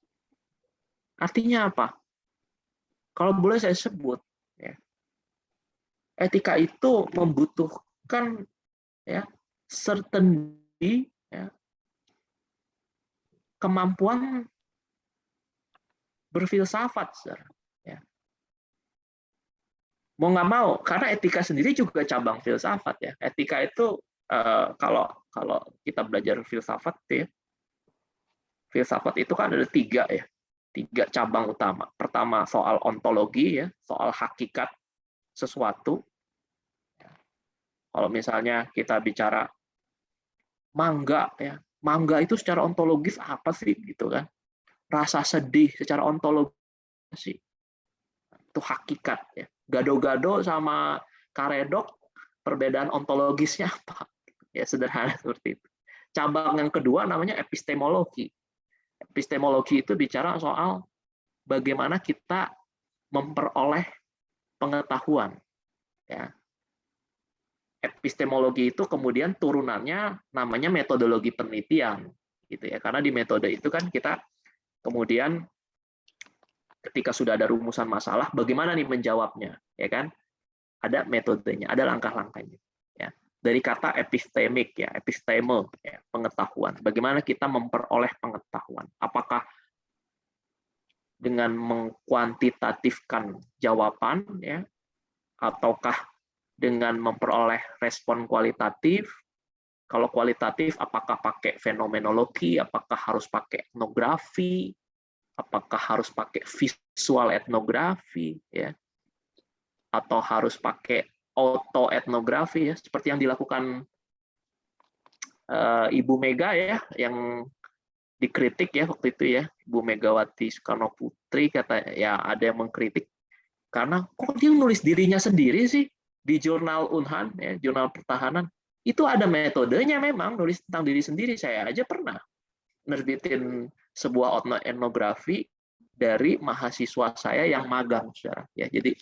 Speaker 2: Artinya apa? Kalau boleh saya sebut, ya, etika itu membutuhkan ya certainty, ya, kemampuan berfilsafat, ya. Mau nggak mau, karena etika sendiri juga cabang filsafat ya. Etika itu kalau kita belajar filsafat ya, filsafat itu kan ada tiga cabang utama. Pertama soal ontologi ya, soal hakikat sesuatu. Kalau misalnya kita bicara mangga ya, mangga itu secara ontologis apa sih gitu kan? Rasa sedih secara ontologis itu hakikat ya. Gado-gado sama karedok perbedaan ontologisnya apa? Ya sederhana seperti itu. Cabang yang kedua namanya epistemologi. Epistemologi itu bicara soal bagaimana kita memperoleh pengetahuan. Ya. Epistemologi itu kemudian turunannya namanya metodologi penelitian, gitu ya. Karena di metode itu kan kita kemudian ketika sudah ada rumusan masalah, bagaimana nih menjawabnya, ya kan? Ada metodenya, ada langkah-langkahnya. Ya. Dari kata epistemik, ya, episteme, ya, pengetahuan. Bagaimana kita memperoleh pengetahuan? Apakah dengan mengkuantitatifkan jawaban, ya, ataukah dengan memperoleh respon kualitatif? Kalau kualitatif, apakah pakai fenomenologi? Apakah harus pakai etnografi? Apakah harus pakai visual etnografi, ya, atau harus pakai autoetnografi, ya, seperti yang dilakukan Ibu Mega ya, yang dikritik ya waktu itu ya, Ibu Megawati Soekarno Putri kata ya ada yang mengkritik karena kok dia nulis dirinya sendiri sih di jurnal Unhan, ya, jurnal pertahanan itu ada metodenya memang nulis tentang diri sendiri. Saya aja pernah nerbitin sebuah etnografi dari mahasiswa saya yang magang, saudara. Ya, jadi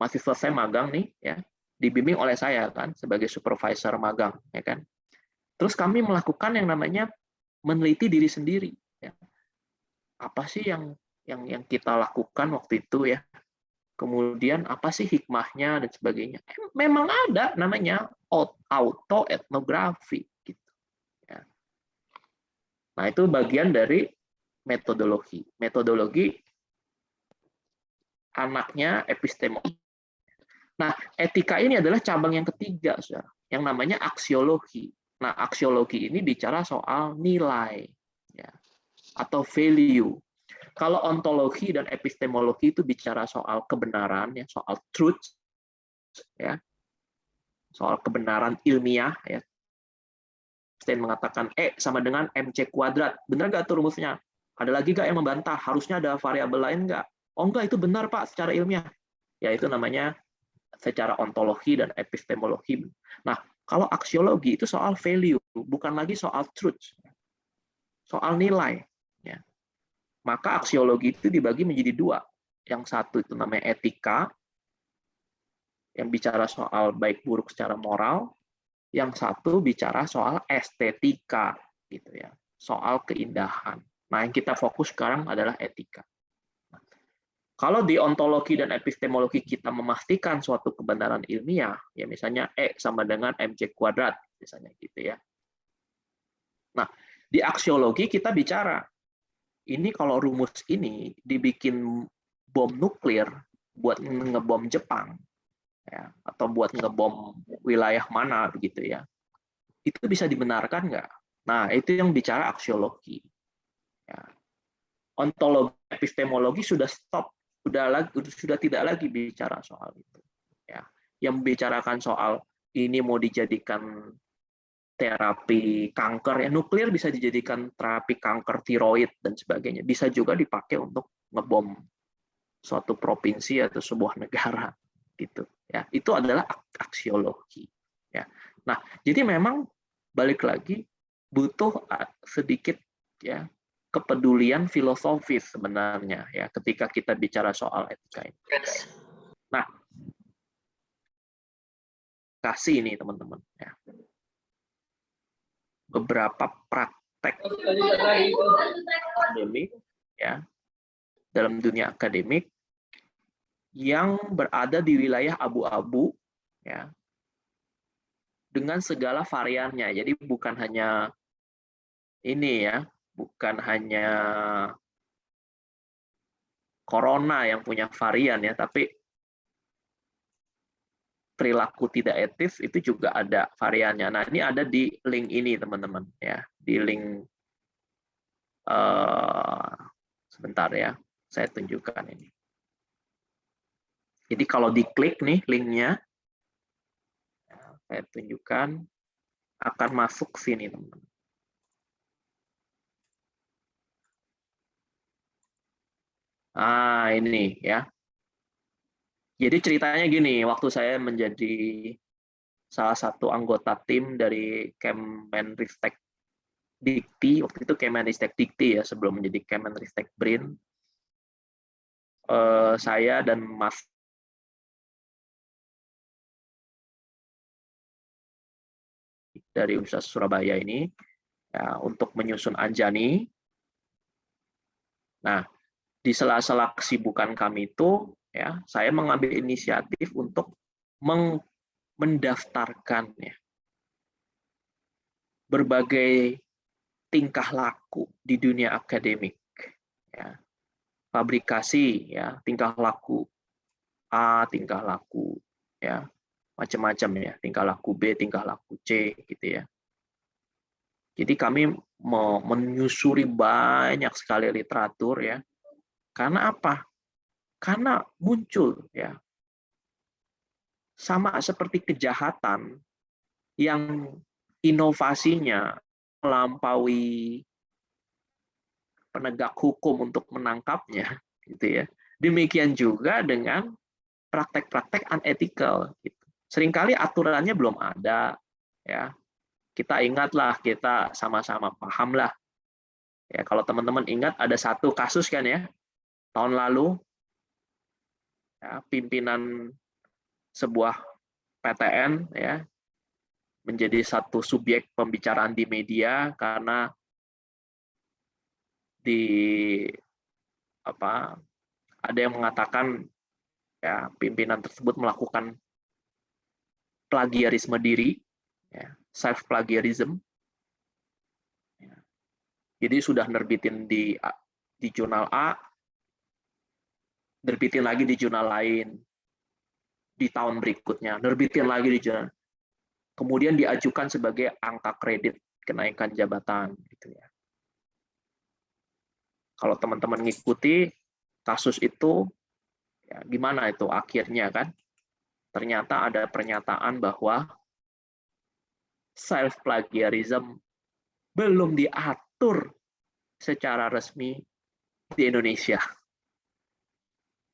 Speaker 2: mahasiswa saya magang nih, ya, dibimbing oleh saya kan sebagai supervisor magang, ya kan. Terus kami melakukan yang namanya meneliti diri sendiri. Ya. Apa sih yang kita lakukan waktu itu ya? Kemudian apa sih hikmahnya dan sebagainya? Memang ada namanya autoetnografi. Gitu. Ya. Nah itu bagian dari metodologi. Metodologi anaknya epistemologi. Nah, etika ini adalah cabang yang ketiga, saudara, yang namanya aksiologi. Nah, aksiologi ini bicara soal nilai, ya, atau value. Kalau ontologi dan epistemologi itu bicara soal kebenaran, ya, soal truth, ya, soal kebenaran ilmiah. Ya. Einstein mengatakan E sama dengan mc kuadrat. Benar nggak tuh rumusnya? Ada lagi nggak yang membantah? Harusnya ada variabel lain nggak? Oh enggak, itu benar Pak secara ilmiah. Ya itu namanya secara ontologi dan epistemologi. Nah, kalau aksiologi itu soal value, bukan lagi soal truth, soal nilai. Ya. Maka aksiologi itu dibagi menjadi dua. Yang satu itu namanya etika, yang bicara soal baik buruk secara moral. Yang satu bicara soal estetika, gitu ya, soal keindahan. Nah, yang kita fokus sekarang adalah etika. Kalau di ontologi dan epistemologi kita memastikan suatu kebenaran ilmiah, ya misalnya E sama dengan mc kuadrat, misalnya gitu ya. Nah, di aksiologi kita bicara, ini kalau rumus ini dibikin bom nuklir buat ngebom Jepang, ya, atau buat ngebom wilayah mana begitu ya, itu bisa dibenarkan nggak? Nah, itu yang bicara aksiologi. Ya. Ontologi, epistemologi sudah stop, sudah tidak lagi bicara soal itu. Ya. Yang membicarakan soal ini mau dijadikan terapi kanker, ya nuklir bisa dijadikan terapi kanker tiroid dan sebagainya. Bisa juga dipakai untuk ngebom suatu provinsi atau sebuah negara, gitu. Ya, itu adalah aksiologi. Ya. Nah, jadi memang balik lagi butuh sedikit ya kepedulian filosofis sebenarnya ya ketika kita bicara soal etika ini. Nah, kasih ini teman-teman ya. Beberapa praktek akademik ya dalam dunia akademik yang berada di wilayah abu-abu ya dengan segala variannya. Jadi bukan hanya ini ya, bukan hanya corona yang punya varian ya, tapi perilaku tidak etis itu juga ada variannya. Nah, ini ada di link ini teman-teman ya, di link sebentar ya, saya tunjukkan ini. Jadi kalau diklik nih linknya, saya tunjukkan akan masuk sini teman-teman. Ah ini ya. Jadi ceritanya gini, waktu saya menjadi salah satu anggota tim dari Kemenristek Dikti, waktu itu Kemenristek Dikti ya, sebelum menjadi Kemenristek BRIN, saya dan Mas dari Universitas Surabaya ini ya, untuk menyusun Anjani. Nah, di sela-sela kesibukan kami itu, ya, saya mengambil inisiatif untuk mendaftarkan ya, berbagai tingkah laku di dunia akademik. Ya. Fabrikasi, ya, tingkah laku A, tingkah laku ya macam-macam ya, tingkah laku B, tingkah laku C, gitu ya. Jadi kami mau menyusuri banyak sekali literatur ya. Karena apa? Karena muncul ya. Sama seperti kejahatan yang inovasinya melampaui penegak hukum untuk menangkapnya, gitu ya. Demikian juga dengan praktek-praktek unethical. Gitu. Seringkali aturannya belum ada, ya. Kita ingatlah, kita sama-sama pahamlah. Ya, kalau teman-teman ingat ada satu kasus kan ya, tahun lalu, ya, pimpinan sebuah PTN ya menjadi satu subjek pembicaraan di media karena ada yang mengatakan ya pimpinan tersebut melakukan plagiarisme diri, ya, self plagiarism. Ya. Jadi sudah nerbitin di di jurnal A, nerbitin lagi di jurnal lain, di tahun berikutnya, nerbitin lagi di jurnal, kemudian diajukan sebagai angka kredit kenaikan jabatan. Gitu ya. Kalau teman-teman ngikuti kasus itu, ya gimana itu akhirnya kan? Ternyata ada pernyataan bahwa self-plagiarism belum diatur secara resmi di Indonesia.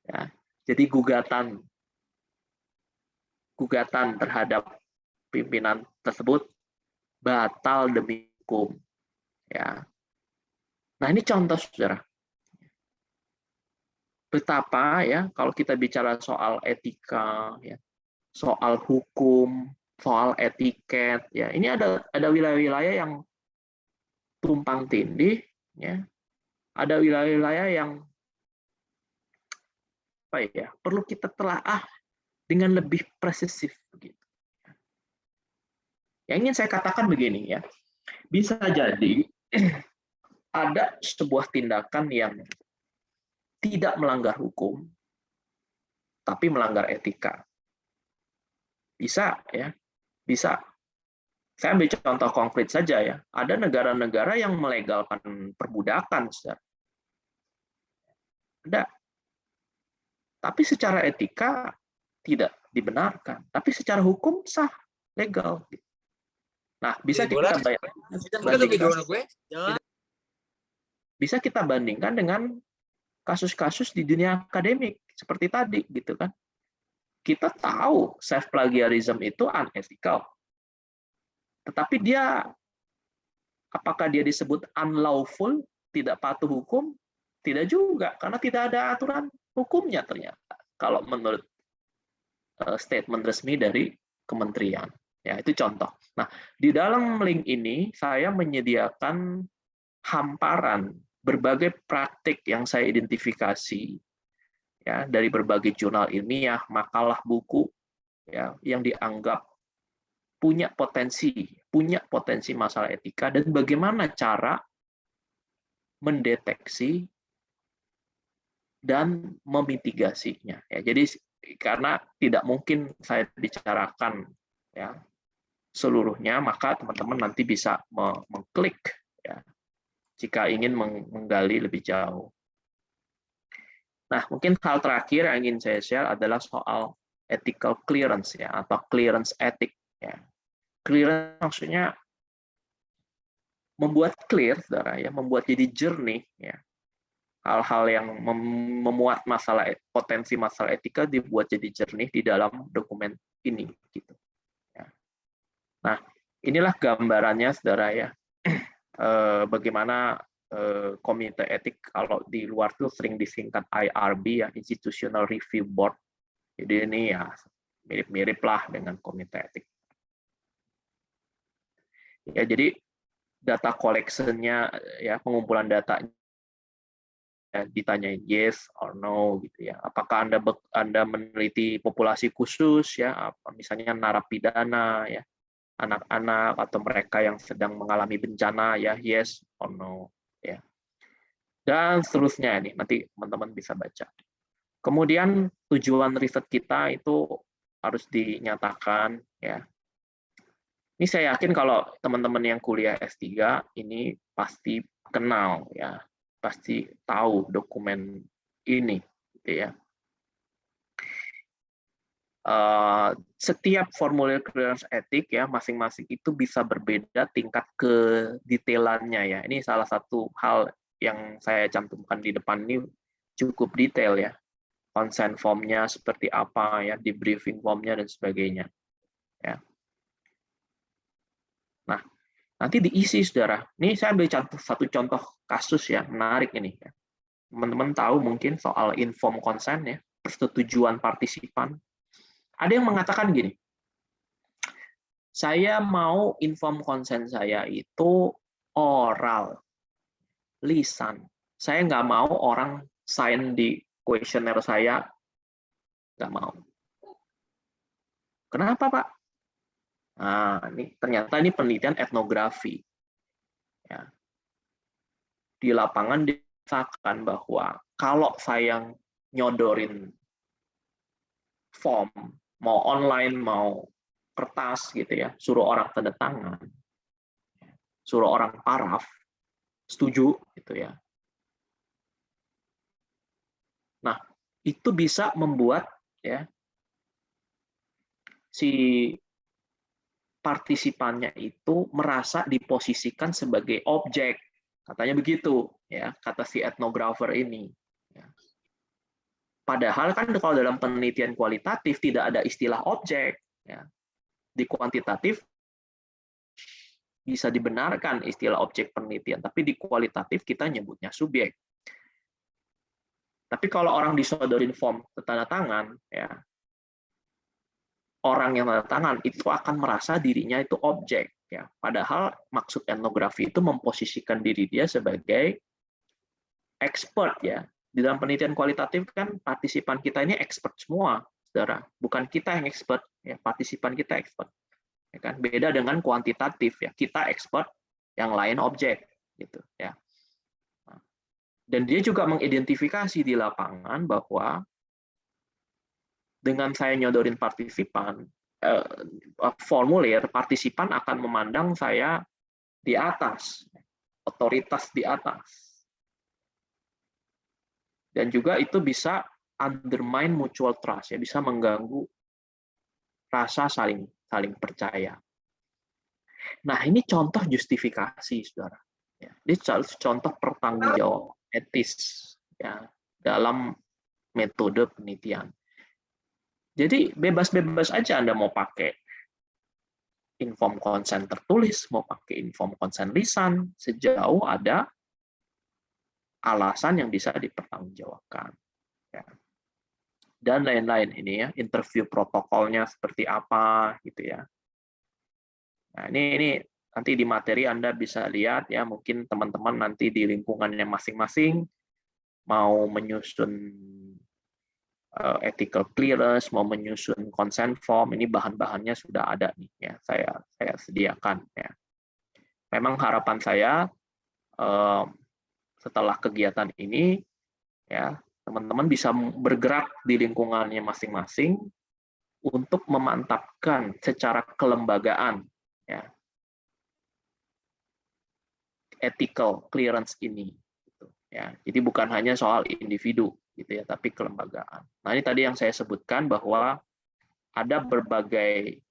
Speaker 2: Ya, jadi gugatan terhadap pimpinan tersebut batal demi hukum. Ya. Nah ini contoh saudara. Betapa ya kalau kita bicara soal etika, ya, soal hukum, soal etiket, ya ini ada wilayah-wilayah yang tumpang tindih, ya. Ada wilayah-wilayah yang apa ya perlu kita telaah dengan lebih presisif begitu. Yang ingin saya katakan begini ya, bisa jadi ada sebuah tindakan yang tidak melanggar hukum, tapi melanggar etika. Bisa ya, bisa. Saya ambil contoh konkret saja ya. Ada negara-negara yang melegalkan perbudakan, saudara. Ada. Tapi secara etika tidak dibenarkan. Tapi secara hukum sah, legal. Nah, bisa kita bandingkan dengan kasus-kasus di dunia akademik seperti tadi, gitu kan? Kita tahu self plagiarism itu unethical, tetapi apakah dia disebut unlawful, tidak patuh hukum? Tidak juga, karena tidak ada aturan hukumnya ternyata. Kalau menurut statement resmi dari kementerian. Ya, itu contoh. Nah, di dalam link ini saya menyediakan hamparan berbagai praktik yang saya identifikasi ya dari berbagai jurnal ilmiah, makalah buku ya yang dianggap punya potensi masalah etika dan bagaimana cara mendeteksi dan memitigasinya. Ya, jadi karena tidak mungkin saya bicarakan ya seluruhnya, maka teman-teman nanti bisa mengklik ya jika ingin menggali lebih jauh. Nah, mungkin hal terakhir yang ingin saya share adalah soal ethical clearance ya atau clearance etik ya. Clearance maksudnya membuat clear, saudara ya, membuat jadi jernih ya. Hal-hal yang memuat potensi masalah etika dibuat jadi jernih di dalam dokumen ini gitu. Ya. Nah, inilah gambarannya saudara ya. Bagaimana komite etik kalau di luar itu sering disingkat IRB ya, Institutional Review Board. Jadi ini ya mirip-mirip lah dengan komite etik. Ya, jadi data collection-nya ya, pengumpulan data ya, ditanyain yes or no gitu ya. Apakah Anda meneliti populasi khusus ya, misalnya narapidana ya, anak-anak atau mereka yang sedang mengalami bencana ya, yes or no ya. Dan seterusnya ini nanti teman-teman bisa baca. Kemudian tujuan riset kita itu harus dinyatakan ya. Ini saya yakin kalau teman-teman yang kuliah S3 ini pasti kenal ya, pasti tahu dokumen ini gitu ya. Setiap formulir clearance etik ya masing-masing itu bisa berbeda tingkat kedetailannya ya. Ini salah satu hal yang saya cantumkan di depan ini cukup detail ya. Consent form-nya seperti apa ya, debriefing form-nya dan sebagainya. Ya. Nah, nanti diisi saudara. Ini saya ambil satu contoh kasus ya, menarik ini. Teman-teman tahu mungkin soal informed consent ya, persetujuan partisipan. Ada yang mengatakan gini, saya mau informed consent saya itu oral, lisan. Saya nggak mau orang sign di kuesioner saya, nggak mau. Kenapa, Pak? Nah, ternyata ini penelitian etnografi. Ya. Di lapangan merasakan bahwa kalau saya nyodorin form, mau online, mau kertas gitu ya, suruh orang tanda tangan, suruh orang paraf, setuju gitu ya. Nah, itu bisa membuat ya si partisipannya itu merasa diposisikan sebagai objek, katanya begitu ya, kata si etnografer ini. Ya. Padahal kan kalau dalam penelitian kualitatif tidak ada istilah objek. Ya. Di kuantitatif bisa dibenarkan istilah objek penelitian, tapi di kualitatif kita nyebutnya subjek. Tapi kalau orang disodorin form tanda tangan, ya, orang yang tanda tangan itu akan merasa dirinya itu objek. Ya. Padahal maksud etnografi itu memposisikan diri dia sebagai expert ya. Di dalam penelitian kualitatif kan partisipan kita ini expert semua, saudara. Bukan kita yang expert, ya, partisipan kita expert. Ya kan? Beda dengan kuantitatif ya, kita expert, yang lain objek, gitu ya. Dan dia juga mengidentifikasi di lapangan bahwa dengan saya nyodorin partisipan, formulir, partisipan akan memandang saya di atas, otoritas di atas. Dan juga itu bisa undermine mutual trust, ya, bisa mengganggu rasa saling percaya. Nah, ini contoh justifikasi, saudara. Ya, ini contoh pertanggungjawab etis ya dalam metode penelitian. Jadi bebas-bebas aja Anda mau pakai informed consent tertulis, mau pakai informed consent lisan, sejauh ada alasan yang bisa dipertanggungjawabkan. Ya. Dan lain-lain ini ya, interview protokolnya seperti apa gitu ya. Nah, ini nanti di materi Anda bisa lihat ya, mungkin teman-teman nanti di lingkungannya masing-masing mau menyusun ethical clearance, mau menyusun consent form, ini bahan-bahannya sudah ada nih ya, saya sediakan ya. Memang harapan saya setelah kegiatan ini ya, teman-teman bisa bergerak di lingkungannya masing-masing untuk memantapkan secara kelembagaan ya ethical clearance ini gitu, ya. Jadi bukan hanya soal individu gitu ya, tapi kelembagaan. Nah, ini tadi yang saya sebutkan bahwa ada berbagai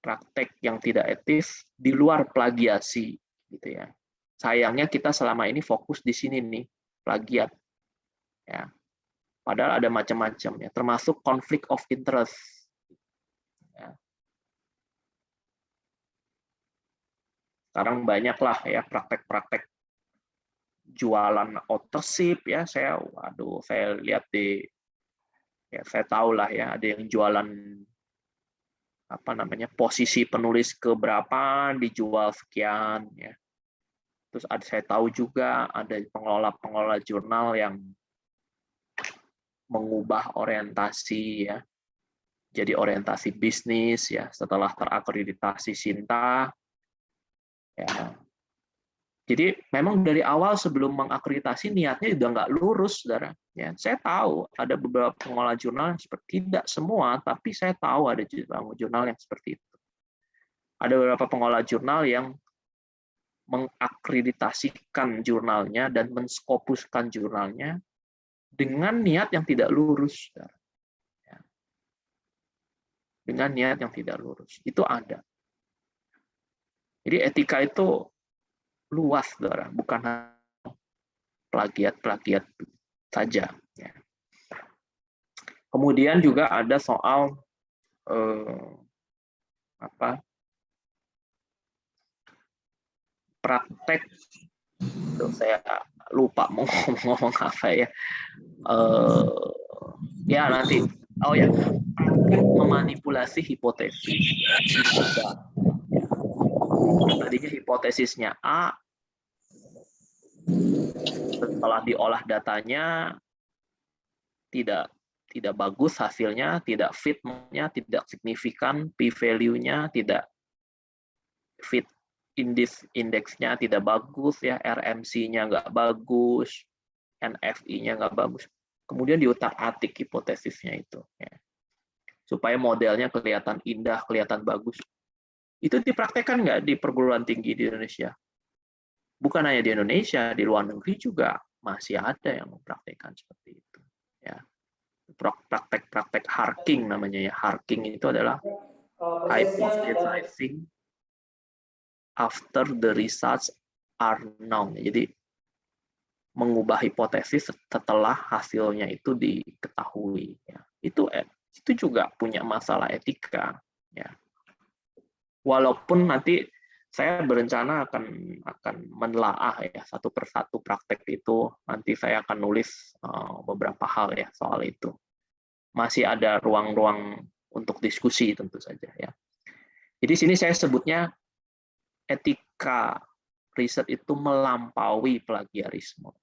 Speaker 2: praktek yang tidak etis di luar plagiasi gitu ya. Sayangnya kita selama ini fokus di sini nih, plagiat. Ya. Padahal ada macam-macam ya, termasuk conflict of interest. Ya. Sekarang banyaklah ya praktek-praktek jualan ownership ya, saya lihat ya saya tahu lah ya, ada yang jualan apa namanya posisi penulis ke berapa dijual sekian ya. Terus saya tahu juga ada pengelola jurnal yang mengubah orientasi ya, jadi orientasi bisnis ya setelah terakreditasi Sinta ya. Jadi memang dari awal sebelum mengakreditasi niatnya udah nggak lurus, saudara. Ya, saya tahu ada beberapa pengelola jurnal yang seperti tidak semua, tapi saya tahu ada jurnal yang seperti itu. Ada beberapa pengelola jurnal yang mengakreditasikan jurnalnya dan menskopuskan jurnalnya dengan niat yang tidak lurus, saudara. Ya. Dengan niat yang tidak lurus, itu ada. Jadi etika itu luas, saudara, bukan plagiat saja. Ya. Kemudian juga ada soal praktek, saya lupa mau ngomong apa ya. Ya nanti, praktek memanipulasi hipotesis. Tadinya hipotesisnya A, setelah diolah datanya tidak bagus hasilnya, tidak fit-nya, tidak signifikan, p-value-nya tidak fit indeksnya tidak bagus, ya, RMC-nya nggak bagus, NFI-nya nggak bagus. Kemudian diutak-atik hipotesisnya itu, ya, supaya modelnya kelihatan indah, kelihatan bagus. Itu dipraktekkan nggak di perguruan tinggi di Indonesia? Bukan hanya di Indonesia, di luar negeri juga masih ada yang mempraktekkan seperti itu. Ya, praktek-praktek harking namanya, ya. Harking itu adalah hypothesizing after the results are known. Jadi mengubah hipotesis setelah hasilnya itu diketahui. Ya. Itu juga punya masalah etika. Ya. Walaupun nanti saya berencana akan menelaah, ya, satu persatu praktek itu. Nanti saya akan nulis beberapa hal, ya, soal itu. Masih ada ruang-ruang untuk diskusi tentu saja, ya. Jadi sini saya sebutnya etika riset itu melampaui plagiarisme.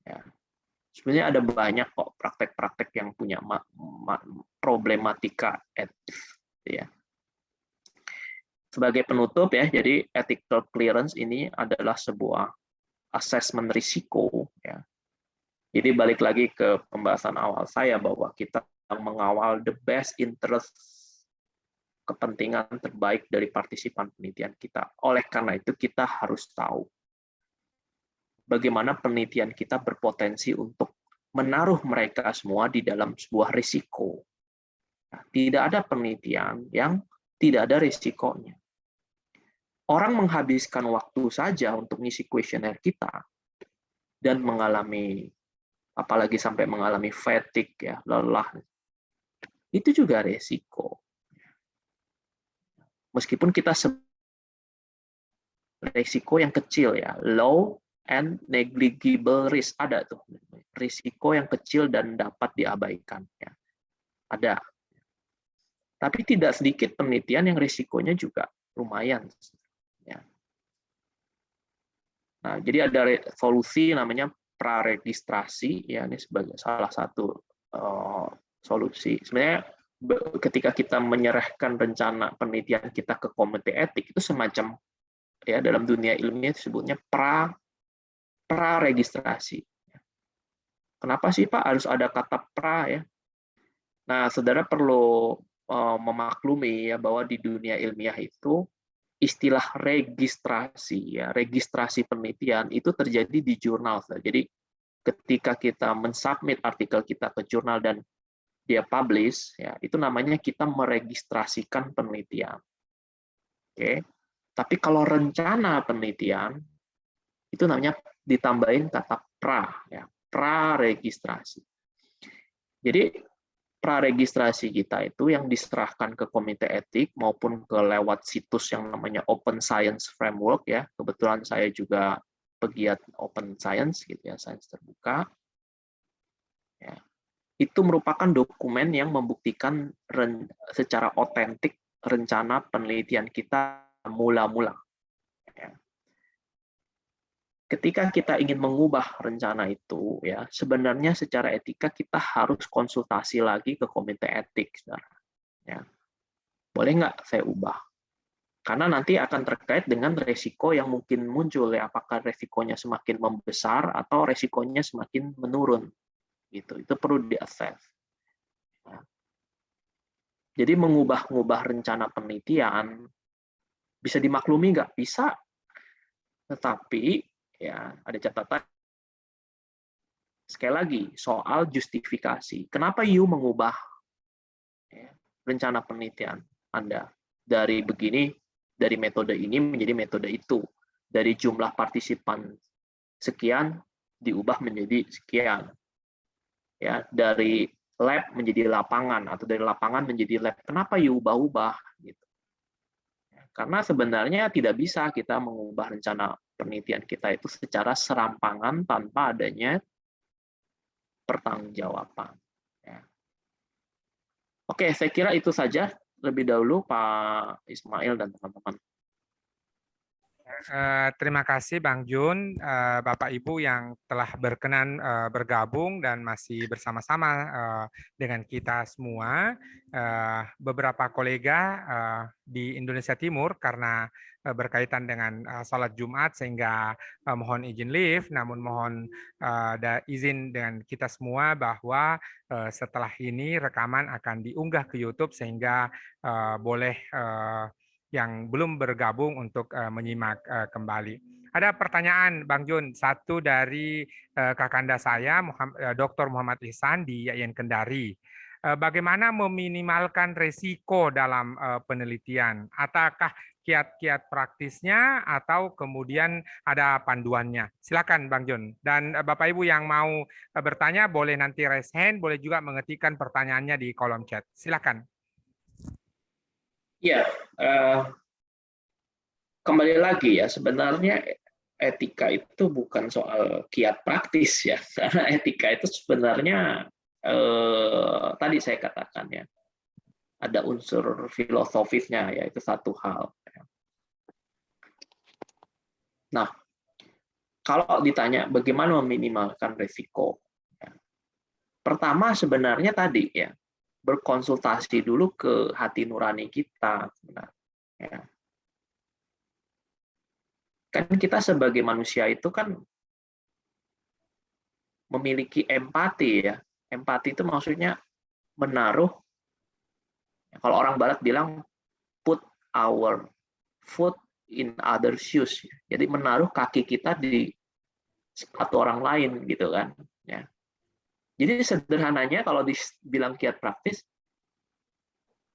Speaker 2: Ya. Sebenarnya ada banyak kok praktek-praktek yang punya problematika etis, ya. Sebagai penutup, ya, jadi ethical clearance ini adalah sebuah asesmen risiko, ya. Jadi balik lagi ke pembahasan awal saya bahwa kita mengawal the best interest, kepentingan terbaik dari partisipan penelitian kita. Oleh karena itu kita harus tahu bagaimana penelitian kita berpotensi untuk menaruh mereka semua di dalam sebuah risiko. Nah, tidak ada penelitian yang tidak ada risikonya. Orang menghabiskan waktu saja untuk ngisi kuesioner kita dan mengalami, apalagi sampai mengalami fatigue, ya, lelah, itu juga resiko. Meskipun kita resiko yang kecil, ya, low and negligible risk, ada tuh risiko yang kecil dan dapat diabaikan, ya. Ada. Tapi tidak sedikit penelitian yang risikonya juga lumayan. Ya. Nah, jadi ada solusi namanya praregistrasi, ya, ini sebagai salah satu solusi. Sebenarnya ketika kita menyerahkan rencana penelitian kita ke komite etik itu semacam, ya, dalam dunia ilmiah disebutnya praregistrasi. Kenapa sih, Pak, harus ada kata pra, ya? Nah, saudara perlu memaklumi, ya, bahwa di dunia ilmiah itu istilah registrasi, ya, registrasi penelitian itu terjadi di jurnal. Jadi ketika kita mensubmit artikel kita ke jurnal dan dia publish, ya, itu namanya kita meregistrasikan penelitian. Oke. Tapi kalau rencana penelitian itu namanya ditambahin kata pra, ya, praregistrasi. Jadi praregistrasi kita itu yang diserahkan ke komite etik maupun ke lewat situs yang namanya Open Science Framework, ya. Kebetulan saya juga pegiat Open Science, gitu, ya, sains terbuka. Ya. Itu merupakan dokumen yang membuktikan secara otentik rencana penelitian kita mula-mula. Ya. Ketika kita ingin mengubah rencana itu, ya, sebenarnya secara etika kita harus konsultasi lagi ke komite etik, saudara. Ya. Boleh nggak saya ubah? Karena nanti akan terkait dengan resiko yang mungkin muncul, ya, apakah resikonya semakin membesar atau resikonya semakin menurun, gitu. Itu perlu diassess. Ya. Jadi mengubah rencana penelitian bisa dimaklumi nggak? Bisa. Tetapi, ya, ada catatan. Sekali lagi, soal justifikasi. Kenapa you mengubah, ya, rencana penelitian Anda dari begini, dari metode ini menjadi metode itu, dari jumlah partisipan sekian diubah menjadi sekian, ya, dari lab menjadi lapangan atau dari lapangan menjadi lab. Kenapa you ubah-ubah? Gitu. Karena sebenarnya tidak bisa kita mengubah rencana penelitian kita itu secara serampangan tanpa adanya pertanggungjawaban. Ya. Oke, saya kira itu saja lebih dahulu Pak Ismail dan teman-teman.
Speaker 1: Terima kasih Bang Jun, Bapak Ibu yang telah berkenan bergabung dan masih bersama-sama dengan kita semua. Beberapa kolega di Indonesia Timur karena berkaitan dengan sholat Jumat sehingga mohon izin live, namun mohon izin dengan kita semua bahwa setelah ini rekaman akan diunggah ke YouTube sehingga boleh yang belum bergabung untuk menyimak kembali. Ada pertanyaan Bang Jun, satu dari kakanda saya, Dr. Muhammad Ihsan di Yayan Kendari. Bagaimana meminimalkan resiko dalam penelitian? Apakah kiat-kiat praktisnya atau kemudian ada panduannya? Silakan Bang Jun. Dan Bapak Ibu yang mau bertanya boleh nanti raise hand, boleh juga mengetikkan pertanyaannya di kolom chat. Silakan.
Speaker 2: Ya, kembali lagi ya, sebenarnya etika itu bukan soal kiat praktis ya, karena etika itu sebenarnya tadi saya katakan ya, ada unsur filosofisnya ya, itu satu hal. Nah, kalau ditanya bagaimana meminimalkan risiko, ya, pertama sebenarnya tadi ya, berkonsultasi dulu ke hati nurani kita. Ya. Kan kita sebagai manusia itu kan memiliki empati ya. Empati itu maksudnya menaruh, kalau orang barat bilang put our foot in other shoes. Jadi menaruh kaki kita di sepatu orang lain gitu kan. Ya. Jadi sederhananya kalau dibilang kiat praktis,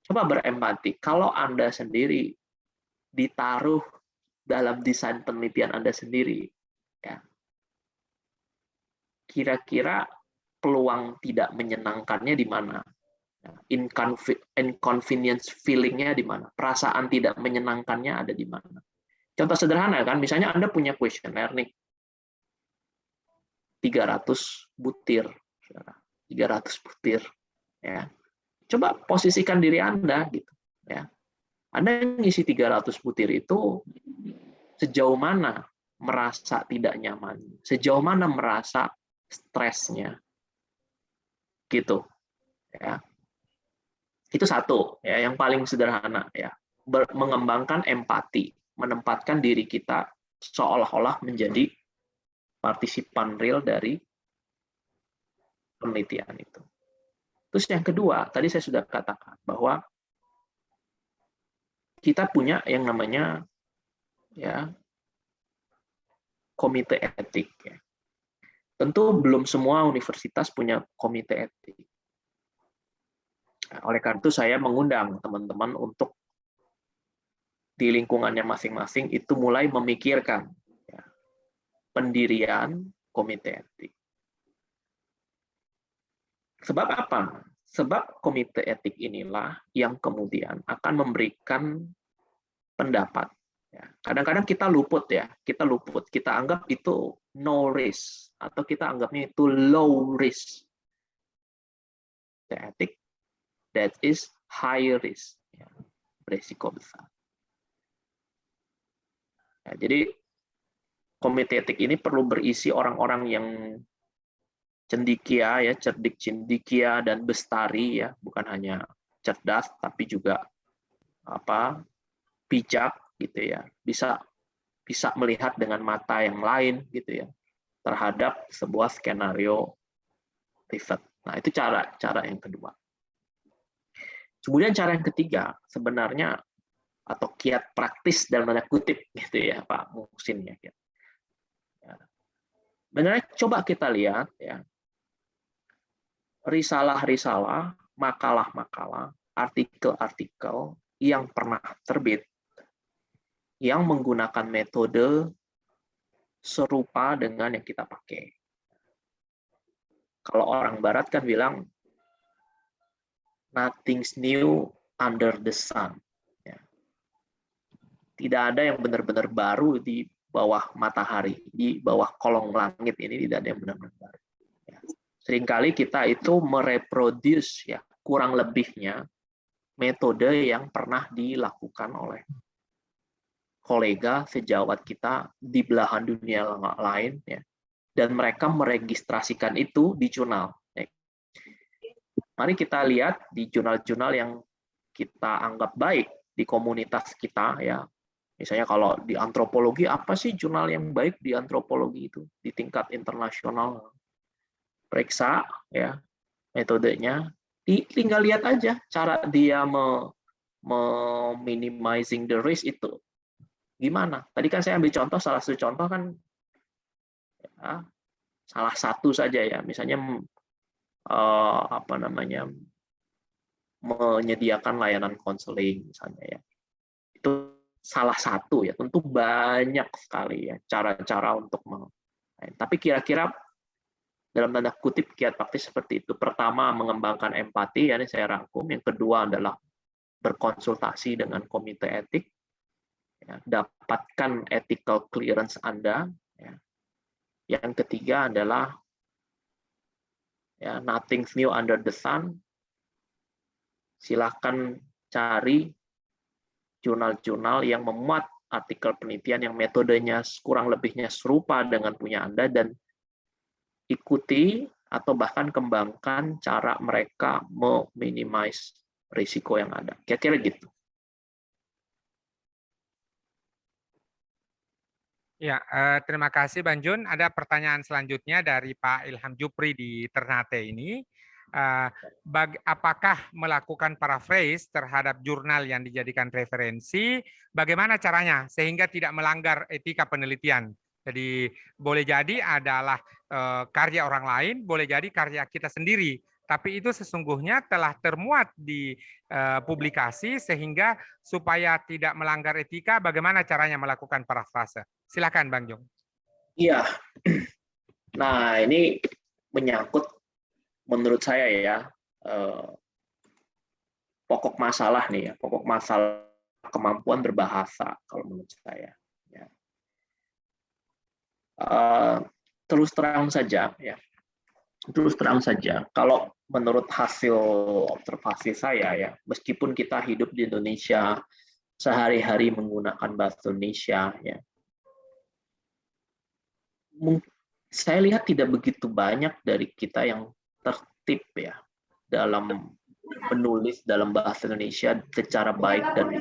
Speaker 2: coba berempati. Kalau Anda sendiri ditaruh dalam desain penelitian Anda sendiri, ya, kira-kira peluang tidak menyenangkannya di mana? Inconvenience feeling-nya di mana? Perasaan tidak menyenangkannya ada di mana? Contoh sederhana kan, misalnya Anda punya kuesioner nih, 300 butir, 300 butir, ya. Coba posisikan diri Anda gitu, ya. Anda ngisi 300 butir itu sejauh mana merasa tidak nyaman, sejauh mana merasa stresnya, gitu, ya. Itu satu, ya, yang paling sederhana, ya, mengembangkan empati, menempatkan diri kita seolah-olah menjadi partisipan real dari penelitian itu. Terus yang kedua, tadi saya sudah katakan bahwa kita punya yang namanya ya komite etik. Ya. Tentu belum semua universitas punya komite etik. Oleh karena itu saya mengundang teman-teman untuk di lingkungannya masing-masing itu mulai memikirkan ya, pendirian komite etik. Sebab apa? Sebab komite etik inilah yang kemudian akan memberikan pendapat. Kadang-kadang kita luput ya, kita anggap itu no risk atau kita anggapnya itu low risk. Etik that is high risk, ya, beresiko besar. Ya, jadi komite etik ini perlu berisi orang-orang yang cendikia, ya, cerdik cendikia dan bestari, ya, bukan hanya cerdas tapi juga bijak, gitu ya, bisa melihat dengan mata yang lain, gitu ya, terhadap sebuah skenario riset. Nah, itu cara yang kedua. Kemudian cara yang ketiga sebenarnya atau kiat praktis dalam tanda kutip gitu ya Pak Muhsin ya. Sebenarnya coba kita lihat ya risalah-risalah, makalah-makalah, artikel-artikel yang pernah terbit yang menggunakan metode serupa dengan yang kita pakai. Kalau orang barat kan bilang nothing's new under the sun. Ya. Tidak ada yang benar-benar baru di bawah matahari, di bawah kolong langit ini tidak ada yang benar-benar baru. Ya. Seringkali kita itu mereproduce ya kurang lebihnya metode yang pernah dilakukan oleh kolega sejawat kita di belahan dunia lain, ya, dan mereka meregistrasikan itu di jurnal. Mari kita lihat di jurnal-jurnal yang kita anggap baik di komunitas kita, ya. Misalnya kalau di antropologi, apa sih jurnal yang baik di antropologi itu di tingkat internasional? Periksa ya metodenya, tinggal lihat aja cara dia minimizing the risk itu gimana. Tadi kan saya ambil contoh, salah satu contoh kan ya, salah satu saja ya, misalnya menyediakan layanan konseling misalnya ya. Itu salah satu ya, tentu banyak sekali ya cara-cara untuk tapi kira-kira dalam tanda kutip kiat praktis seperti itu. Pertama, mengembangkan empati, ya ini saya rangkum. Yang kedua adalah berkonsultasi dengan komite etik, ya, dapatkan ethical clearance Anda. Ya. Yang ketiga adalah ya, nothing's new under the sun. Silakan cari jurnal-jurnal yang memuat artikel penelitian yang metodenya kurang lebihnya serupa dengan punya Anda, dan ikuti atau bahkan kembangkan cara mereka meminimize risiko yang ada. Kira-kira gitu.
Speaker 1: Ya, terima kasih Bang Jun. Ada pertanyaan selanjutnya dari Pak Ilham Jupri di Ternate ini. Apakah melakukan paraphrase terhadap jurnal yang dijadikan referensi, bagaimana caranya sehingga tidak melanggar etika penelitian? Jadi boleh jadi adalah karya orang lain, boleh jadi karya kita sendiri, tapi itu sesungguhnya telah termuat di publikasi, sehingga supaya tidak melanggar etika, bagaimana caranya melakukan parafrase? Silakan Bang Jung.
Speaker 2: Iya, nah ini menyangkut menurut saya ya pokok masalah nih ya, pokok masalah kemampuan berbahasa kalau menurut saya. Ya. Terus terang saja ya, terus terang saja kalau menurut hasil observasi saya ya, meskipun kita hidup di Indonesia sehari-hari menggunakan bahasa Indonesia ya, saya lihat tidak begitu banyak dari kita yang tertib ya dalam menulis dalam bahasa Indonesia secara baik dan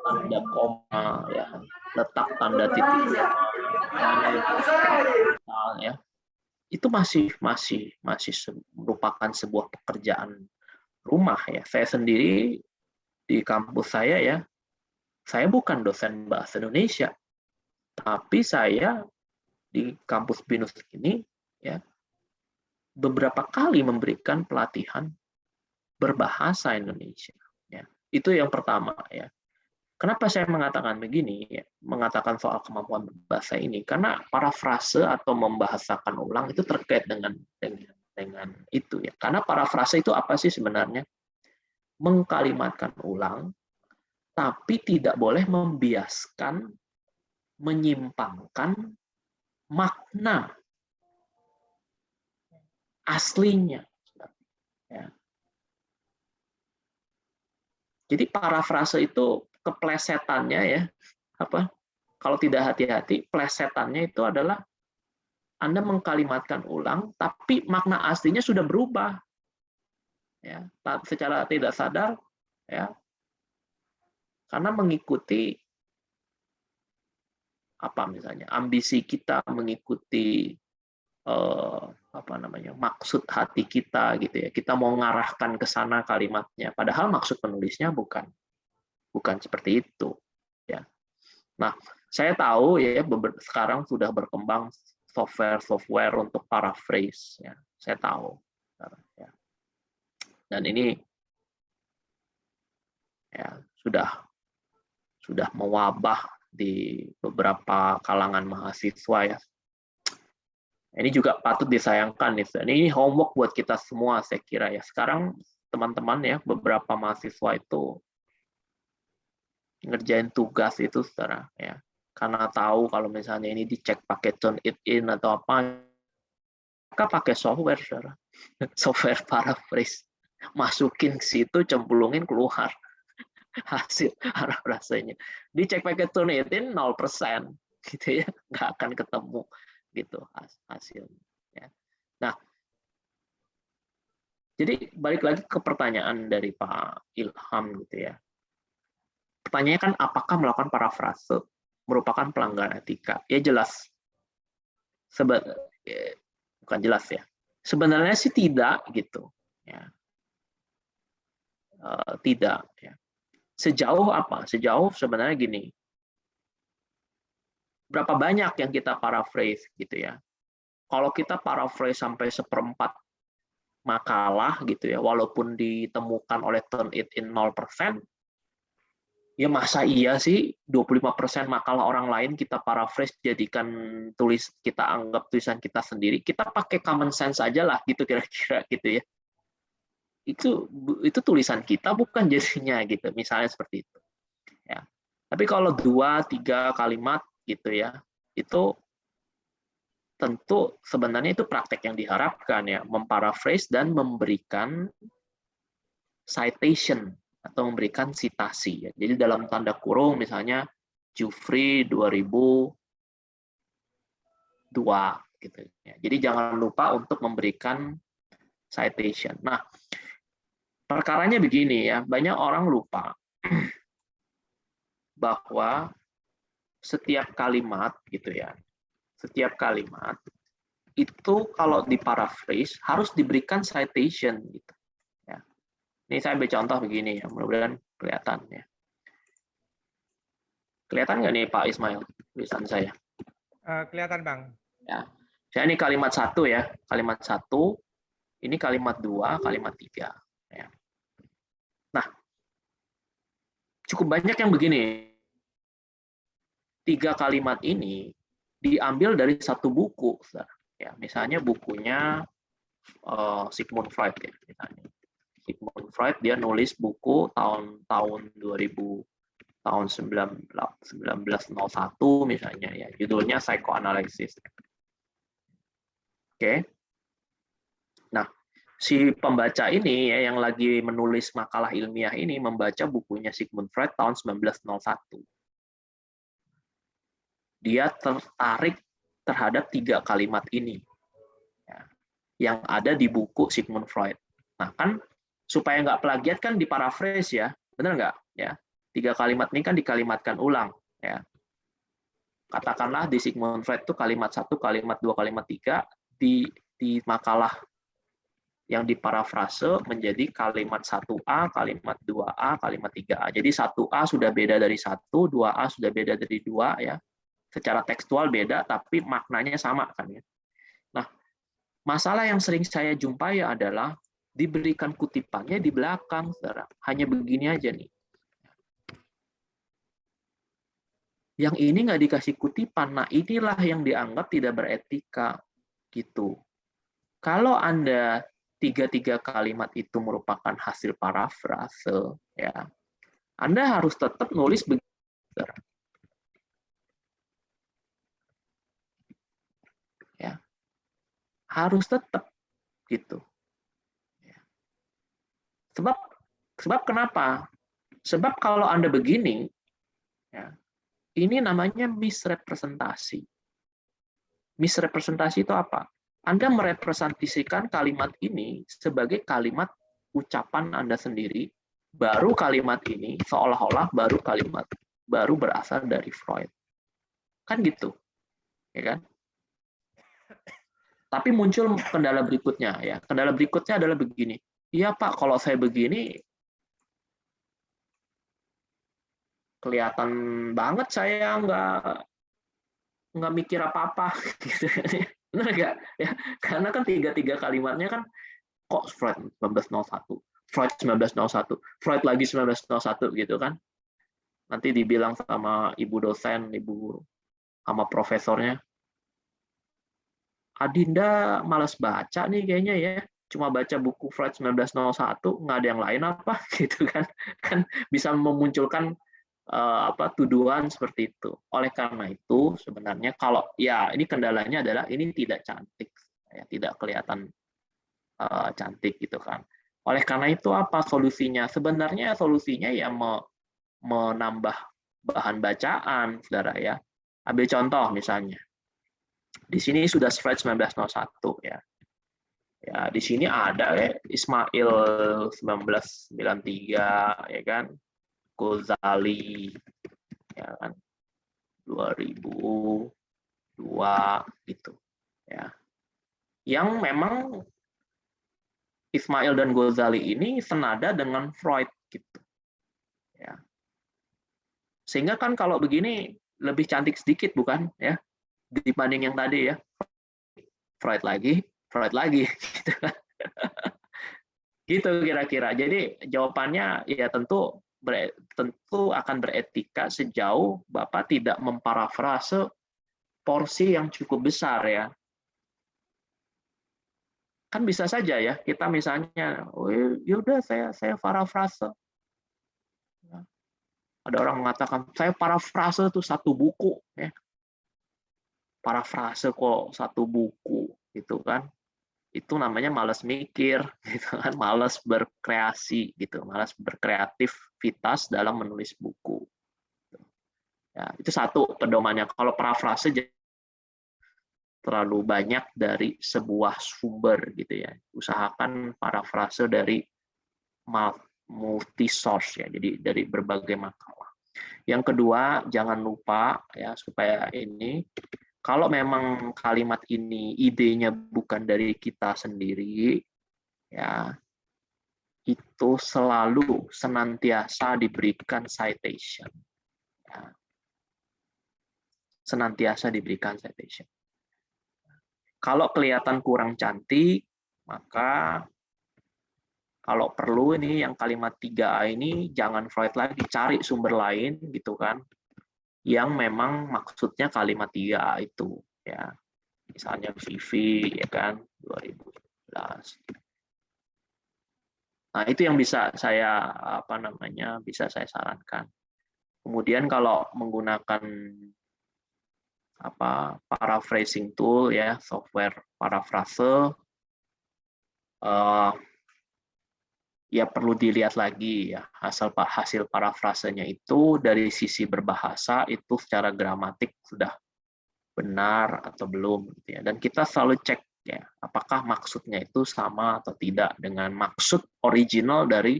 Speaker 2: tanda koma ya, letak tanda titik ya, itu masih merupakan sebuah pekerjaan rumah ya. Saya sendiri di kampus saya ya, saya bukan dosen bahasa Indonesia, tapi saya di kampus BINUS ini ya beberapa kali memberikan pelatihan berbahasa Indonesia. Ya, itu yang pertama ya. Kenapa saya mengatakan begini? Ya, mengatakan soal kemampuan berbahasa ini, karena parafrase atau membahasakan ulang itu terkait dengan itu ya. Karena parafrase itu apa sih sebenarnya? Mengkalimatkan ulang, tapi tidak boleh membiaskan, menyimpangkan makna aslinya. Ya. Jadi parafrase itu keplesetannya ya, kalau tidak hati-hati, plesetannya itu adalah Anda mengkalimatkan ulang, tapi makna aslinya sudah berubah. Ya, secara tidak sadar, ya, karena mengikuti misalnya ambisi kita, mengikuti maksud hati kita gitu ya. Kita mau mengarahkan ke sana kalimatnya, padahal maksud penulisnya bukan seperti itu ya. Nah, saya tahu ya sekarang sudah berkembang software untuk paraphrase ya. Saya tahu ya. Dan ini ya sudah mewabah di beberapa kalangan mahasiswa ya. Ini juga patut disayangkan nih. Ini homework buat kita semua saya kira ya. Sekarang teman-teman ya, beberapa mahasiswa itu ngerjain tugas itu saudara ya. Karena tahu kalau misalnya ini dicek pakai Turnitin atau apa, maka pakai software saudara. Software paraphrase. Masukin ke situ, cemplungin keluar. hasil arah rasanya. Dicek pakai Turnitin 0%, gitu ya, nggak akan ketemu gitu hasilnya. Ya. Nah, jadi balik lagi ke pertanyaan dari Pak Ilham gitu ya. Pertanyaannya kan apakah melakukan parafrase merupakan pelanggaran etika? Ya jelas. Bukan jelas ya. Sebenarnya sih tidak gitu. Ya. Tidak. Ya. Sejauh apa? Sejauh sebenarnya gini. Berapa banyak yang kita paraphrase gitu ya? Kalau kita paraphrase sampai 1/4 makalah gitu ya, walaupun ditemukan oleh Turnitin 0%, ya masa iya sih 25% makalah orang lain kita paraphrase jadikan kita anggap tulisan kita sendiri, kita pakai common sense aja lah gitu kira-kira gitu ya. Itu tulisan kita bukan jadinya gitu, misalnya seperti itu. Ya. Tapi kalau 2-3 kalimat gitu ya, itu tentu sebenarnya itu praktek yang diharapkan ya, memparaphrase dan memberikan citation atau memberikan citasi. Ya. Jadi dalam tanda kurung misalnya Jufri 2002 gitu. Ya. Jadi jangan lupa untuk memberikan citation. Nah, perkaranya begini ya, banyak orang lupa bahwa setiap kalimat gitu ya, setiap kalimat itu kalau diparaphrase harus diberikan citation gitu. Ya. Ini saya ambil contoh begini ya, mudah-mudahan kelihatan ya. Kelihatan nggak nih Pak Ismail tulisan saya?
Speaker 1: Kelihatan Bang.
Speaker 2: Ya. Saya ini kalimat 1 ya, kalimat 1, ini kalimat 2, kalimat 3. Ya. Nah, cukup banyak yang begini. 3 kalimat ini diambil dari satu buku. Ya, misalnya bukunya Sigmund Freud ya, misalnya. Sigmund Freud dia nulis buku tahun 2000 tahun 1901 misalnya ya, judulnya Psychoanalysis. Oke. Nah, si pembaca ini ya yang lagi menulis makalah ilmiah ini membaca bukunya Sigmund Freud tahun 1901. Dia tertarik terhadap 3 kalimat ini ya, yang ada di buku Sigmund Freud. Nah, kan supaya nggak plagiat kan diparaphrase ya, benar nggak? Ya, 3 kalimat ini kan dikalimatkan ulang. Ya. Katakanlah di Sigmund Freud itu kalimat 1, kalimat 2, kalimat 3 di makalah yang diparafrase menjadi kalimat 1A, kalimat 2A, kalimat 3A. Jadi 1A sudah beda dari 1, 2A sudah beda dari 2 ya. Secara tekstual beda tapi maknanya sama kan ya. Nah, masalah yang sering saya jumpai adalah diberikan kutipannya di belakang, saudara. Hanya begini aja nih. Yang ini nggak dikasih kutipan, nah inilah yang dianggap tidak beretika gitu. Kalau Anda 3 kalimat itu merupakan hasil parafrase, ya, Anda harus tetap nulis begitu. Ya, harus tetap gitu. Sebab kenapa? Sebab kalau Anda begini, ya, ini namanya misrepresentasi. Misrepresentasi itu apa? Anda merepresentasikan kalimat ini sebagai kalimat ucapan Anda sendiri, baru kalimat ini seolah-olah baru berasal dari Freud. Kan gitu. Ya kan? Tapi muncul kendala berikutnya ya. Kendala berikutnya adalah begini. Iya Pak, kalau saya begini kelihatan banget saya nggak mikir apa-apa gitu. Benar nggak? Ya, karena kan 3 kalimatnya kan kok Freud 1901, Freud 1901, Freud lagi 1901 gitu kan. Nanti dibilang sama ibu dosen, sama profesornya, Adinda malas baca nih kayaknya ya. Cuma baca buku Freud 1901, nggak ada yang lain apa gitu kan. Kan bisa memunculkan tuduhan seperti itu. Oleh karena itu sebenarnya kalau ya ini kendalanya adalah ini tidak cantik, ya, tidak kelihatan cantik gitu kan. Oleh karena itu apa solusinya? Sebenarnya solusinya ya menambah bahan bacaan, saudara ya. Ambil contoh misalnya, di sini sudah spread 1901 ya. Ya, di sini ada Ismail 1993 ya kan, Ghazali ya kan 2002 gitu ya. Yang memang Ismail dan Ghazali ini senada dengan Freud gitu. Ya. Sehingga kan kalau begini lebih cantik sedikit bukan ya dibanding yang tadi ya. Freud lagi gitu kan. Gitu kira-kira. Jadi jawabannya ya tentu akan beretika sejauh Bapak tidak memparafrase porsi yang cukup besar ya. Kan bisa saja ya kita misalnya, oh ya udah saya parafrase. Ada orang mengatakan saya parafrase itu satu buku ya. Parafrase kok satu buku gitu kan. Itu namanya malas mikir, gitu kan, malas berkreasi, gitu, malas berkreativitas dalam menulis buku. Ya, itu satu pedomannya. Kalau parafrase terlalu banyak dari sebuah sumber, gitu ya. Usahakan parafrase dari multi source ya, jadi dari berbagai makalah. Yang kedua, jangan lupa ya supaya ini. Kalau memang kalimat ini idenya bukan dari kita sendiri, ya itu selalu senantiasa diberikan citation. Ya. Senantiasa diberikan citation. Kalau kelihatan kurang cantik, maka kalau perlu ini yang kalimat 3A ini jangan Freud lagi, cari sumber lain gitu kan. Yang memang maksudnya kalimat 3A itu ya. Misalnya Vivi ya kan 2011. Nah, itu yang bisa saya bisa saya sarankan. Kemudian kalau menggunakan paraphrasing tool ya, software paraphrase ya perlu dilihat lagi ya hasil parafrasenya itu dari sisi berbahasa itu secara gramatik sudah benar atau belum gitu ya. Dan kita selalu cek ya apakah maksudnya itu sama atau tidak dengan maksud original dari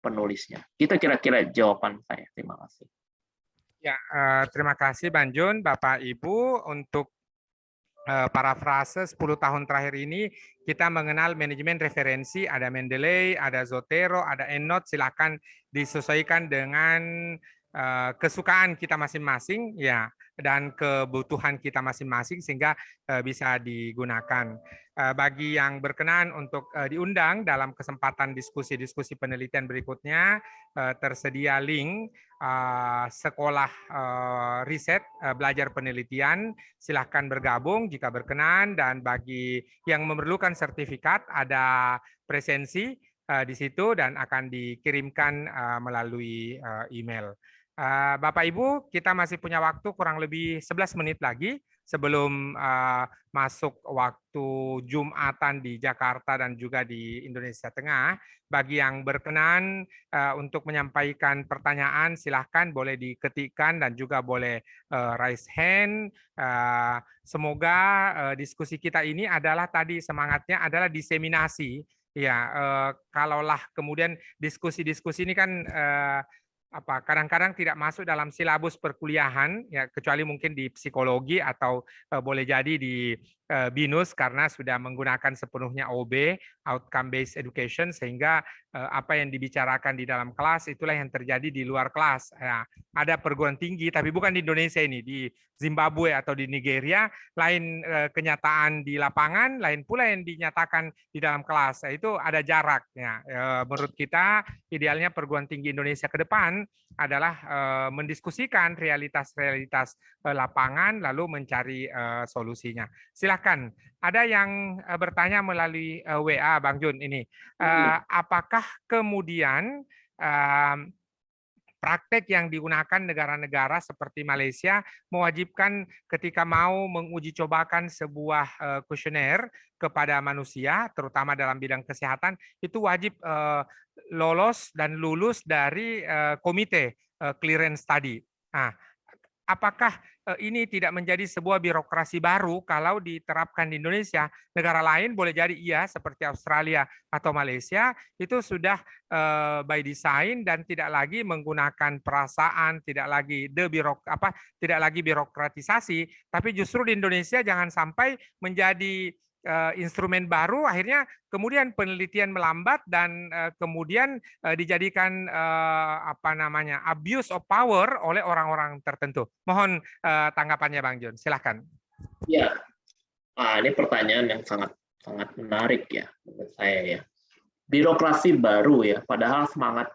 Speaker 2: penulisnya. Itu kira-kira jawaban saya. Terima kasih.
Speaker 1: Ya, terima kasih Bang Jun, Bapak Ibu untuk parafrase 10 tahun terakhir ini kita mengenal manajemen referensi, ada Mendeley, ada Zotero, ada EndNote, silakan disesuaikan dengan kesukaan kita masing-masing ya dan kebutuhan kita masing-masing sehingga bisa digunakan. Bagi yang berkenan untuk diundang dalam kesempatan diskusi-diskusi penelitian berikutnya, tersedia link sekolah riset belajar penelitian, silahkan bergabung jika berkenan, dan bagi yang memerlukan sertifikat ada presensi di situ dan akan dikirimkan melalui email. Bapak Ibu, kita masih punya waktu kurang lebih 11 menit lagi sebelum masuk waktu Jumatan di Jakarta dan juga di Indonesia Tengah. Bagi yang berkenan untuk menyampaikan pertanyaan, silahkan boleh diketikkan dan juga boleh raise hand. Semoga diskusi kita ini adalah tadi semangatnya adalah diseminasi. Ya, kalaulah kemudian diskusi-diskusi ini kan kadang-kadang tidak masuk dalam silabus perkuliahan ya, kecuali mungkin di psikologi atau boleh jadi di BINUS karena sudah menggunakan sepenuhnya OB, outcome based education, sehingga apa yang dibicarakan di dalam kelas itulah yang terjadi di luar kelas ya. Ada perguruan tinggi tapi bukan di Indonesia ini, di Zimbabwe atau di Nigeria lain kenyataan di lapangan, lain pula yang dinyatakan di dalam kelas. Itu ada jarak ya. Menurut kita idealnya perguruan tinggi Indonesia ke depan adalah mendiskusikan realitas-realitas lapangan lalu mencari solusinya. Silakan. Ada yang bertanya melalui WA, Bang Jun ini. Apakah kemudian praktek yang digunakan negara-negara seperti Malaysia mewajibkan ketika mau menguji cobakan sebuah kuesioner kepada manusia, terutama dalam bidang kesehatan, itu wajib lolos dan lulus dari komite clearance tadi. Nah, apakah ini tidak menjadi sebuah birokrasi baru kalau diterapkan di Indonesia? Negara lain boleh jadi iya, seperti Australia atau Malaysia, itu sudah by design dan tidak lagi menggunakan perasaan, tidak lagi tidak lagi birokratisasi, tapi justru di Indonesia jangan sampai menjadi instrumen baru, akhirnya kemudian penelitian melambat dan kemudian dijadikan abuse of power oleh orang-orang tertentu. Mohon tanggapannya Bang Jun, silahkan.
Speaker 2: Ya, ini pertanyaan yang sangat menarik ya menurut saya ya. Birokrasi baru ya, padahal semangat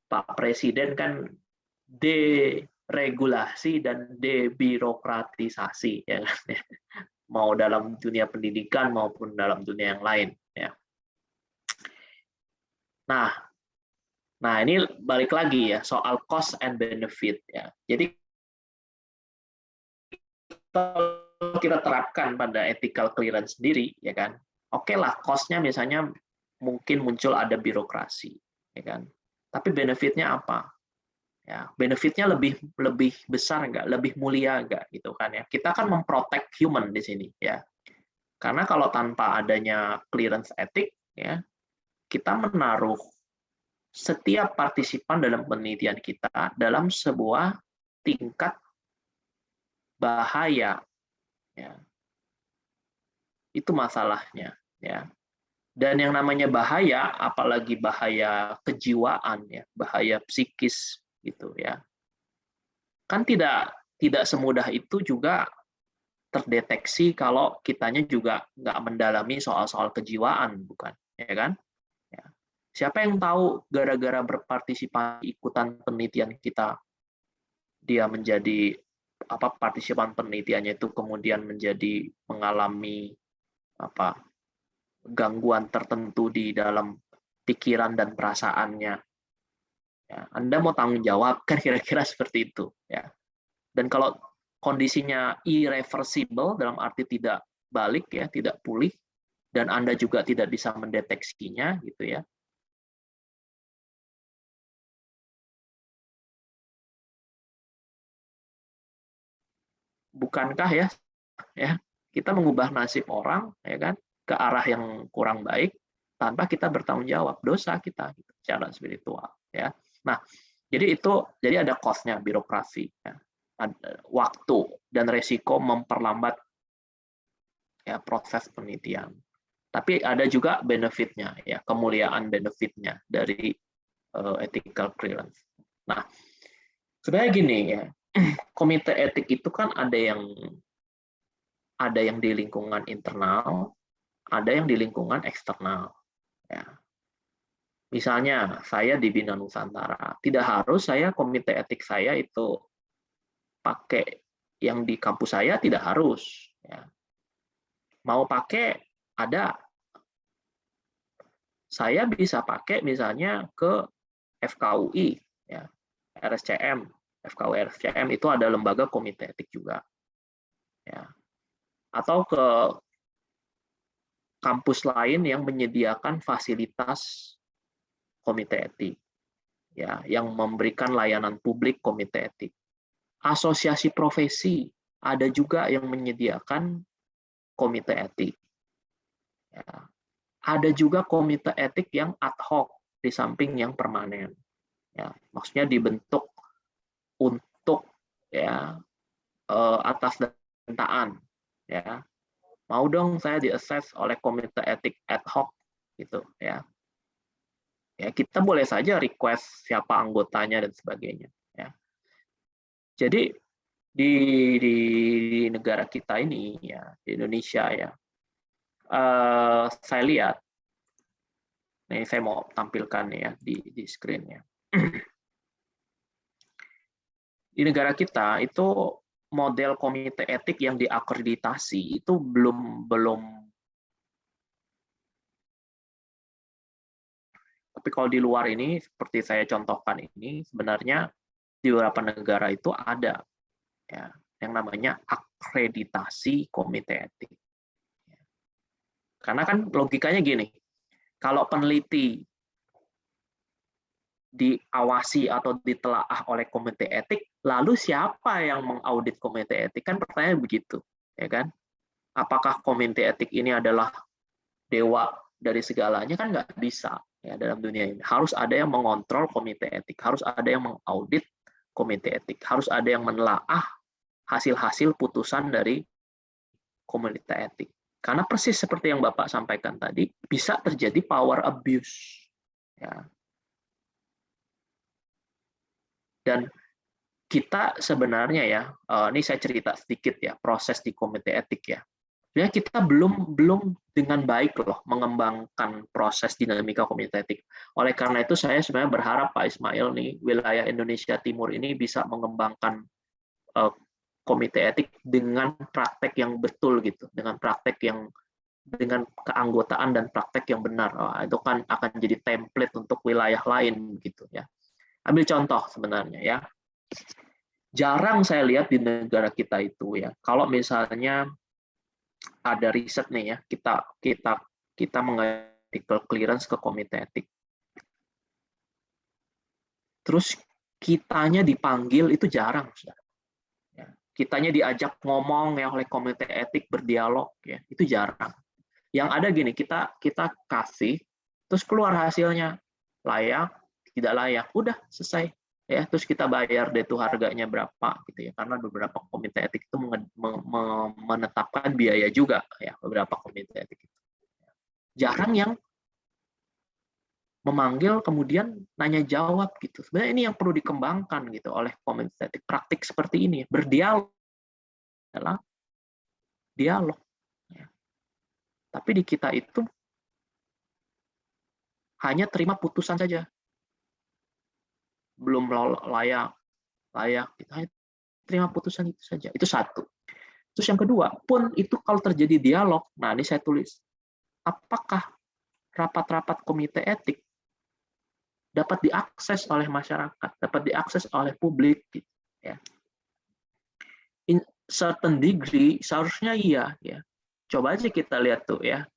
Speaker 2: Pak Presiden kan deregulasi dan debirokratisasi ya kan. Mau dalam dunia pendidikan maupun dalam dunia yang lain ya. Nah ini balik lagi ya soal cost and benefit ya. Jadi kalau kita terapkan pada ethical clearance sendiri ya kan, oke lah cost-nya misalnya mungkin muncul ada birokrasi ya kan, tapi benefitnya apa ya? Benefitnya lebih besar nggak, lebih mulia nggak gitu kan ya. Kita kan memprotek human di sini ya, karena kalau tanpa adanya clearance etik ya, kita menaruh setiap partisipan dalam penelitian kita dalam sebuah tingkat bahaya ya. Itu masalahnya ya. Dan yang namanya bahaya, apalagi bahaya kejiwaan ya, bahaya psikis gitu ya, kan tidak semudah itu juga terdeteksi kalau kitanya juga nggak mendalami soal-soal kejiwaan, bukan ya kan ya. Siapa yang tahu gara-gara berpartisipasi ikutan penelitian kita dia menjadi partisipan penelitiannya itu kemudian menjadi mengalami gangguan tertentu di dalam pikiran dan perasaannya. Ya, Anda mau tanggung jawab kan kira-kira seperti itu ya. Dan kalau kondisinya irreversible dalam arti tidak balik ya, tidak pulih dan Anda juga tidak bisa mendeteksinya gitu ya. Bukankah ya kita mengubah nasib orang ya kan ke arah yang kurang baik tanpa kita bertanggung jawab, dosa kita gitu, secara spiritual ya. Nah, jadi ada cost-nya birokrasi ya. Ada waktu dan resiko memperlambat ya proses penelitian. Tapi ada juga benefitnya ya, kemuliaan benefitnya dari ethical clearance. Nah, sebenarnya gini ya, komite etik itu kan ada yang di lingkungan internal, ada yang di lingkungan eksternal. Ya. Misalnya saya di Bina Nusantara, tidak harus saya komite etik saya itu pakai yang di kampus saya, tidak harus. Ya. Mau pakai ada, saya bisa pakai misalnya ke FKUI, ya, RSCM, FKUI RSCM itu ada lembaga komite etik juga. Ya. Atau ke kampus lain yang menyediakan fasilitas komite etik, ya, yang memberikan layanan publik komite etik. Asosiasi profesi ada juga yang menyediakan komite etik. Ya. Ada juga komite etik yang ad hoc di samping yang permanen. Ya, maksudnya dibentuk untuk ya atas permintaan. Ya, mau dong saya di-assess oleh komite etik ad hoc gitu ya. Ya, kita boleh saja request siapa anggotanya dan sebagainya. Ya. Jadi di negara kita ini ya, di Indonesia ya, saya lihat, nih saya mau tampilkan ya di screen-nya. Di negara kita itu model komite etik yang diakreditasi itu belum Tapi kalau di luar ini, seperti saya contohkan ini, sebenarnya di beberapa negara itu ada ya yang namanya akreditasi komite etik. Karena kan logikanya gini, kalau peneliti diawasi atau ditelaah oleh komite etik, lalu siapa yang mengaudit komite etik? Kan pertanyaan begitu, ya kan? Apakah komite etik ini adalah dewa dari segalanya? Kan nggak bisa ya dalam dunia ini. Harus ada yang mengontrol komite etik, harus ada yang mengaudit komite etik, harus ada yang menelaah hasil-hasil putusan dari komite etik. Karena persis seperti yang Bapak sampaikan tadi, bisa terjadi power abuse. Ya. Dan kita sebenarnya ya, ini saya cerita sedikit ya, proses di komite etik ya. Sebenarnya kita belum dengan baik loh mengembangkan proses dinamika komite etik. Oleh karena itu saya sebenarnya berharap Pak Ismail nih, wilayah Indonesia Timur ini bisa mengembangkan komite etik dengan praktek yang betul gitu, dengan praktek yang dengan keanggotaan dan praktek yang benar. Itu kan akan jadi template untuk wilayah lain gitu ya. Ambil contoh sebenarnya ya. Jarang saya lihat di negara kita itu ya. Kalau misalnya ada riset nih ya, kita medical clearance ke komite etik. Terus kitanya dipanggil itu jarang. Ya. Kitanya diajak ngomong ya oleh komite etik berdialog ya, itu jarang. Yang ada gini, kita kasih terus keluar hasilnya layak, tidak layak, udah selesai. Ya, terus kita bayar deh tuh harganya berapa gitu ya, karena beberapa komite etik itu menetapkan biaya juga ya, beberapa komite etik itu. Jarang yang memanggil kemudian nanya jawab gitu. Sebenarnya ini yang perlu dikembangkan gitu oleh komite etik, praktik seperti ini, berdialog adalah dialog ya. Tapi di kita itu hanya terima putusan saja, belum layak, kita hanya terima putusan itu saja. Itu satu. Terus yang kedua, pun itu kalau terjadi dialog, nah ini saya tulis, apakah rapat-rapat komite etik dapat diakses oleh masyarakat, dapat diakses oleh publik, gitu, ya. In certain degree seharusnya iya, ya. Coba aja kita lihat tuh ya,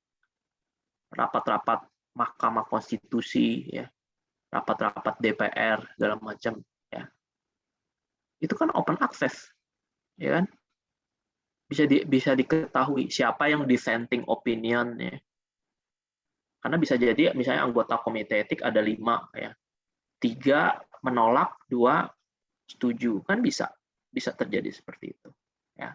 Speaker 2: rapat-rapat Mahkamah Konstitusi, ya, rapat-rapat DPR segala macam, ya. Itu kan open access, ya kan? Bisa diketahui siapa yang dissenting opinion, ya. Karena bisa jadi misalnya anggota komite etik ada 5 ya. 3 menolak, 2 setuju. Kan bisa terjadi seperti itu, ya.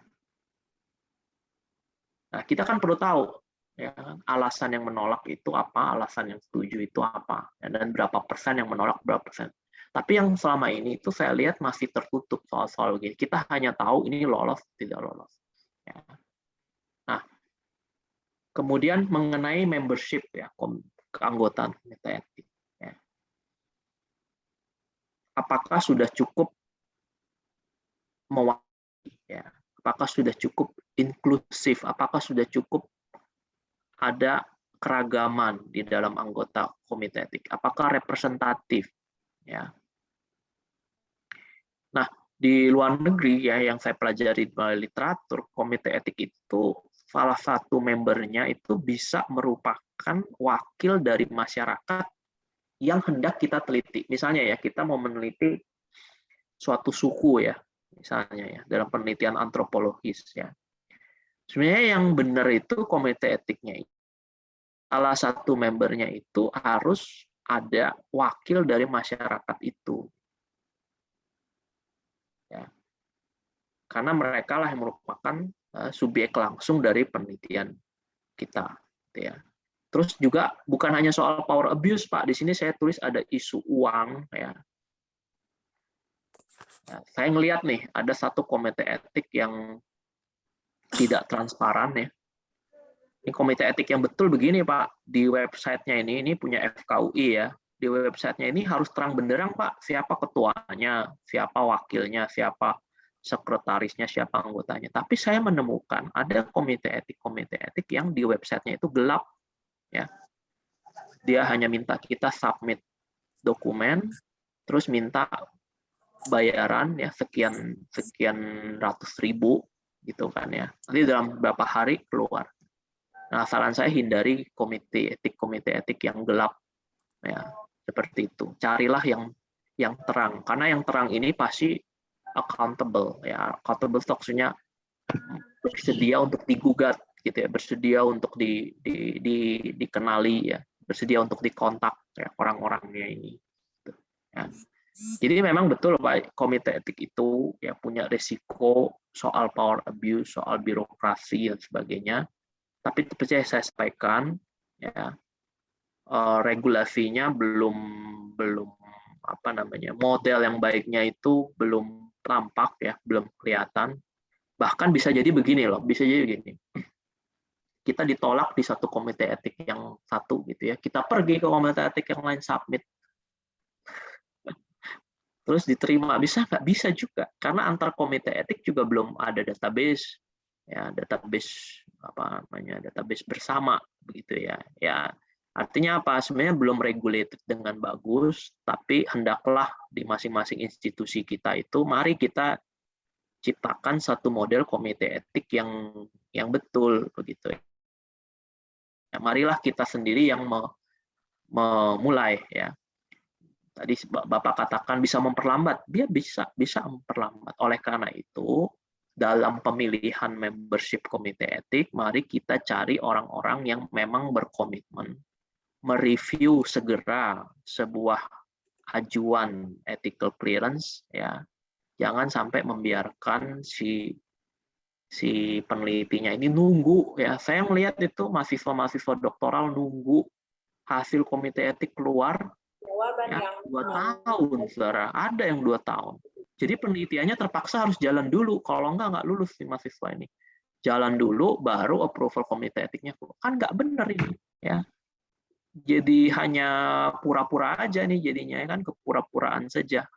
Speaker 2: Nah, kita kan perlu tahu ya, alasan yang menolak itu apa, alasan yang setuju itu apa, ya, dan berapa persen yang menolak, berapa persen. Tapi yang selama ini itu saya lihat masih tertutup soal-soal begini. Kita hanya tahu ini lolos, tidak lolos. Ya. Nah, kemudian mengenai membership ya, keanggotaan komite etik. Ya. Apakah sudah cukup mewakili? Ya. Apakah sudah cukup inklusif? Apakah sudah cukup ada keragaman di dalam anggota komite etik? Apakah representatif? Ya. Nah, di luar negeri ya yang saya pelajari melalui literatur, komite etik itu salah satu membernya itu bisa merupakan wakil dari masyarakat yang hendak kita teliti. Misalnya ya, kita mau meneliti suatu suku ya, misalnya ya, dalam penelitian antropologis ya. Sebenarnya yang benar itu komite etiknya. Salah satu membernya itu harus ada wakil dari masyarakat itu. Ya. Karena mereka lah yang merupakan subjek langsung dari penelitian kita. Ya. Terus juga bukan hanya soal power abuse, Pak. Di sini saya tulis ada isu uang. Ya. Nah, saya ngelihat nih, ada satu komite etik yang tidak transparan ya. Ini komite etik yang betul begini, Pak. Di websitenya ini punya FKUI ya. Di websitenya ini harus terang benderang, Pak. Siapa ketuanya, siapa wakilnya, siapa sekretarisnya, siapa anggotanya. Tapi saya menemukan ada komite etik yang di websitenya itu gelap, ya. dia hanya minta kita submit dokumen, terus minta bayaran ya sekian ratus ribu gitu kan ya. Nanti dalam beberapa hari keluar. Nah, saran saya hindari komite etik yang gelap ya, seperti itu. Carilah yang terang, karena yang terang ini pasti accountable ya. Accountable itu maksudnya bersedia untuk digugat gitu ya, bersedia untuk dikenali ya, bersedia untuk dikontak ya orang-orangnya ini. Ya. Jadi memang betul Pak, komite etik itu ya punya risiko soal power abuse, soal birokrasi dan sebagainya. Tapi seperti saya sampaikan, ya regulasinya belum apa namanya, model yang baiknya itu belum tampak ya, belum kelihatan. Bahkan bisa jadi begini loh, bisa jadi begini. Kita ditolak di satu komite etik yang satu gitu ya, kita pergi ke komite etik yang lain submit, terus diterima, bisa nggak? Bisa juga, karena antar komite etik juga belum ada database ya, database apa namanya, database bersama begitu ya. Ya artinya apa, sebenarnya belum regulated dengan bagus, tapi hendaklah di masing-masing institusi kita itu mari kita ciptakan satu model komite etik yang betul begitu ya. Marilah kita sendiri yang memulai ya. Tadi Bapak katakan bisa memperlambat, dia bisa memperlambat. Oleh karena itu, dalam pemilihan membership komite etik, mari kita cari orang-orang yang memang berkomitmen mereview segera sebuah ajuan ethical clearance ya. Jangan sampai membiarkan si penelitinya ini nunggu ya. Saya melihat itu mahasiswa doktoral nunggu hasil komite etik keluar ya, 2 tahun, saudara. Ada yang 2 tahun. Jadi penelitiannya terpaksa harus jalan dulu. Kalau nggak lulus nih mahasiswa ini. Jalan dulu, baru approval komite etiknya keluar. Kan nggak benar ini. Ya. Jadi hanya pura-pura aja nih jadinya, ya kan, kepura-puraan saja.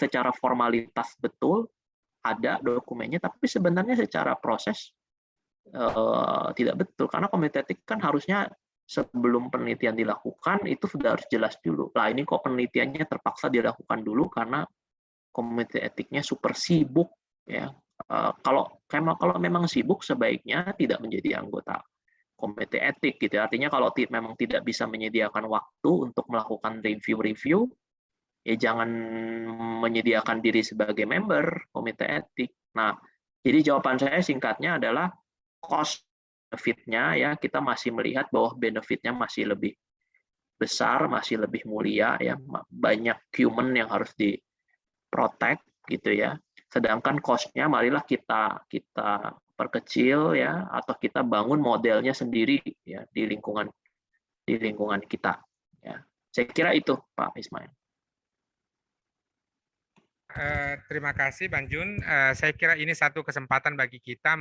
Speaker 2: Secara formalitas betul, ada dokumennya, tapi sebenarnya secara proses tidak betul. Karena komite etik kan harusnya sebelum penelitian dilakukan itu sudah harus jelas dulu. Lah ini kok penelitiannya terpaksa dilakukan dulu karena komite etiknya super sibuk ya. Kalau memang sibuk sebaiknya tidak menjadi anggota komite etik gitu. Artinya kalau memang tidak bisa menyediakan waktu untuk melakukan review ya jangan menyediakan diri sebagai member komite etik. Nah, jadi jawaban saya singkatnya adalah cost benefit-nya ya, kita masih melihat bahwa benefit-nya masih lebih besar, masih lebih mulia ya, banyak human yang harus di-protect gitu ya. Sedangkan cost-nya marilah kita perkecil ya, atau kita bangun modelnya sendiri ya di lingkungan kita ya. Saya kira itu Pak Ismail.
Speaker 1: Terima kasih Bang Jun. Saya kira ini satu kesempatan bagi kita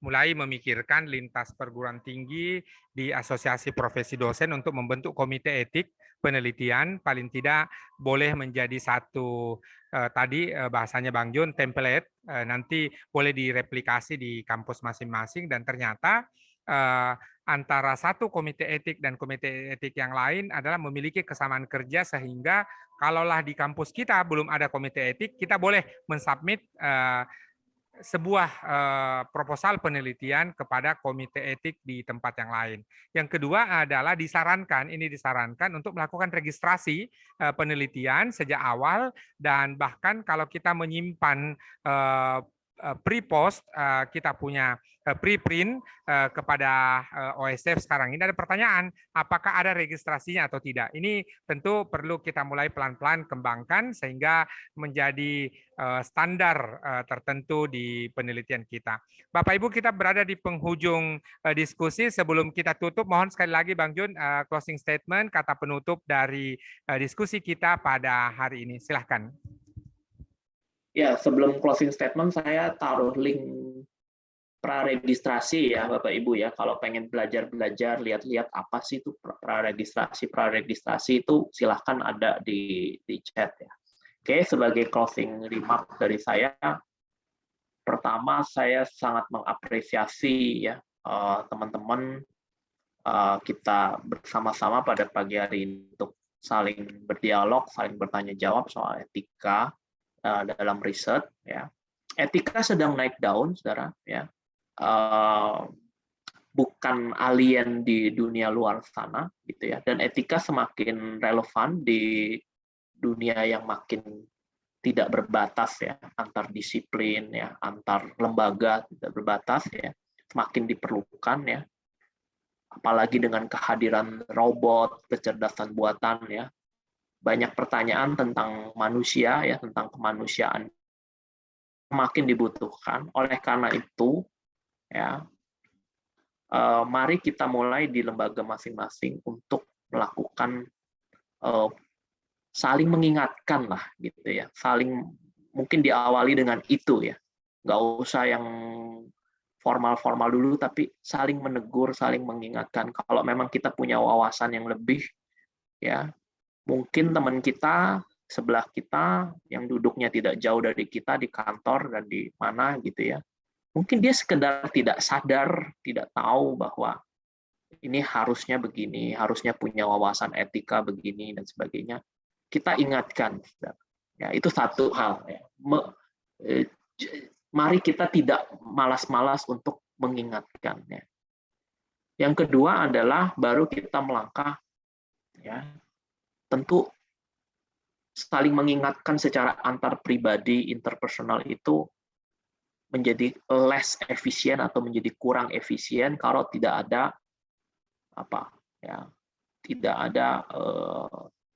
Speaker 1: mulai memikirkan lintas perguruan tinggi di asosiasi profesi dosen untuk membentuk komite etik penelitian, paling tidak boleh menjadi satu tadi bahasanya Bang Jun template, nanti boleh direplikasi di kampus masing-masing, dan ternyata antara satu komite etik dan komite etik yang lain adalah memiliki kesamaan kerja, sehingga kalaulah di kampus kita belum ada komite etik, kita boleh mensubmit sebuah proposal penelitian kepada komite etik di tempat yang lain. Yang kedua adalah disarankan untuk melakukan registrasi penelitian sejak awal, dan bahkan kalau kita menyimpan pre-post, kita punya preprint kepada OSF sekarang ini, ada pertanyaan apakah ada registrasinya atau tidak. Ini tentu perlu kita mulai pelan-pelan kembangkan sehingga menjadi standar tertentu di penelitian kita. Bapak Ibu, kita berada di penghujung diskusi. Sebelum kita tutup, mohon sekali lagi Bang Jun closing statement, kata penutup dari diskusi kita pada hari ini. Silahkan.
Speaker 2: Ya, sebelum closing statement saya taruh link praregistrasi ya Bapak Ibu ya. Kalau pengen belajar lihat-lihat apa sih itu praregistrasi itu silahkan ada di chat ya. Oke, sebagai closing remark dari saya, pertama saya sangat mengapresiasi ya teman-teman kita bersama-sama pada pagi hari ini untuk saling berdialog, saling bertanya jawab soal etika dalam riset. Ya, etika sedang naik daun, saudara. Ya, bukan alien di dunia luar sana, gitu ya. Dan etika semakin relevan di dunia yang makin tidak berbatas ya, antar disiplin ya, antar lembaga tidak berbatas ya, semakin diperlukan ya. Apalagi dengan kehadiran robot, kecerdasan buatan ya. Banyak pertanyaan tentang manusia ya, tentang kemanusiaan semakin dibutuhkan. Oleh karena itu ya, mari kita mulai di lembaga masing-masing untuk melakukan saling mengingatkan lah gitu ya, saling mungkin diawali dengan itu ya, nggak usah yang formal-formal dulu, tapi saling menegur, saling mengingatkan kalau memang kita punya wawasan yang lebih ya, mungkin teman kita sebelah kita yang duduknya tidak jauh dari kita di kantor dan di mana gitu ya, mungkin dia sekedar tidak sadar, tidak tahu bahwa ini harusnya begini, harusnya punya wawasan etika begini dan sebagainya. Kita ingatkan, ya itu satu hal. Ya. Mari kita tidak malas-malas untuk mengingatkan. Ya. Yang kedua adalah baru kita melangkah, ya tentu saling mengingatkan secara antar pribadi, interpersonal itu menjadi less efisien atau menjadi kurang efisien kalau tidak ada tidak ada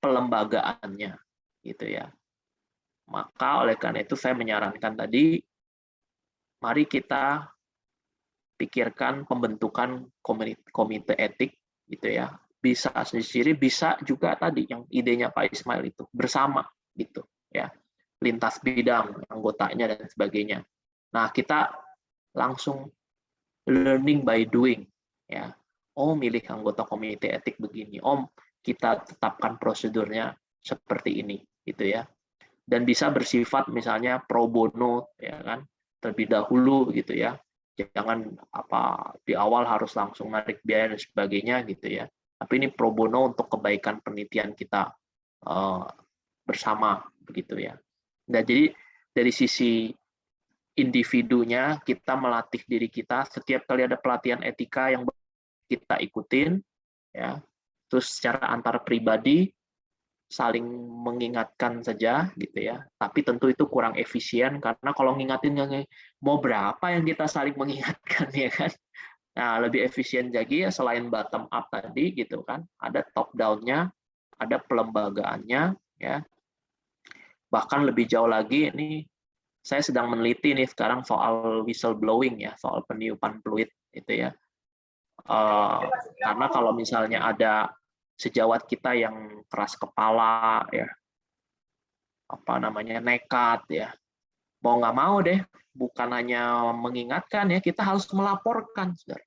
Speaker 2: pelembagaannya, gitu ya. Maka oleh karena itu saya menyarankan tadi, mari kita pikirkan pembentukan komite etik, gitu ya. Bisa sendiri, bisa juga tadi yang idenya Pak Ismail itu bersama, gitu ya. Lintas bidang, anggotanya dan sebagainya. Nah, kita langsung learning by doing, ya. Oh, milih anggota komite etik begini. Om, kita tetapkan prosedurnya seperti ini, gitu ya. Dan bisa bersifat misalnya pro bono, ya kan, terlebih dahulu, gitu ya. Jangan di awal harus langsung narik biaya dan sebagainya, gitu ya. Tapi ini pro bono untuk kebaikan penelitian kita bersama, begitu ya. Nah, jadi dari sisi individunya kita melatih diri kita, setiap kali ada pelatihan etika yang kita ikutin, ya. Terus secara antar pribadi saling mengingatkan saja, gitu ya. Tapi tentu itu kurang efisien karena kalau ngingatin mau berapa yang kita saling mengingatkan, ya kan. Nah, lebih efisien lagi ya selain bottom up tadi, gitu kan. Ada top down-nya, ada pelembagaannya, ya. Bahkan lebih jauh lagi ini saya sedang meneliti nih sekarang soal whistleblowing ya, soal peniupan peluit itu ya. Karena kalau misalnya ada sejawat kita yang keras kepala ya, nekat ya, mau nggak mau deh, bukan hanya mengingatkan ya, kita harus melaporkan, saudara.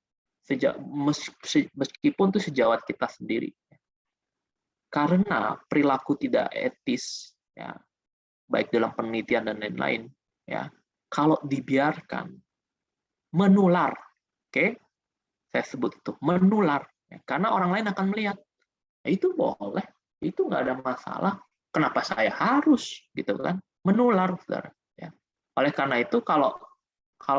Speaker 2: Meskipun itu sejawat kita sendiri. Karena perilaku tidak etis ya, baik dalam penelitian dan lain-lain ya, kalau dibiarkan menular, oke? Saya sebut itu menular ya, karena orang lain akan melihat. Itu boleh, itu nggak ada masalah. Kenapa saya harus, gitu kan? Menular, saudara. Ya. Oleh karena itu, kalau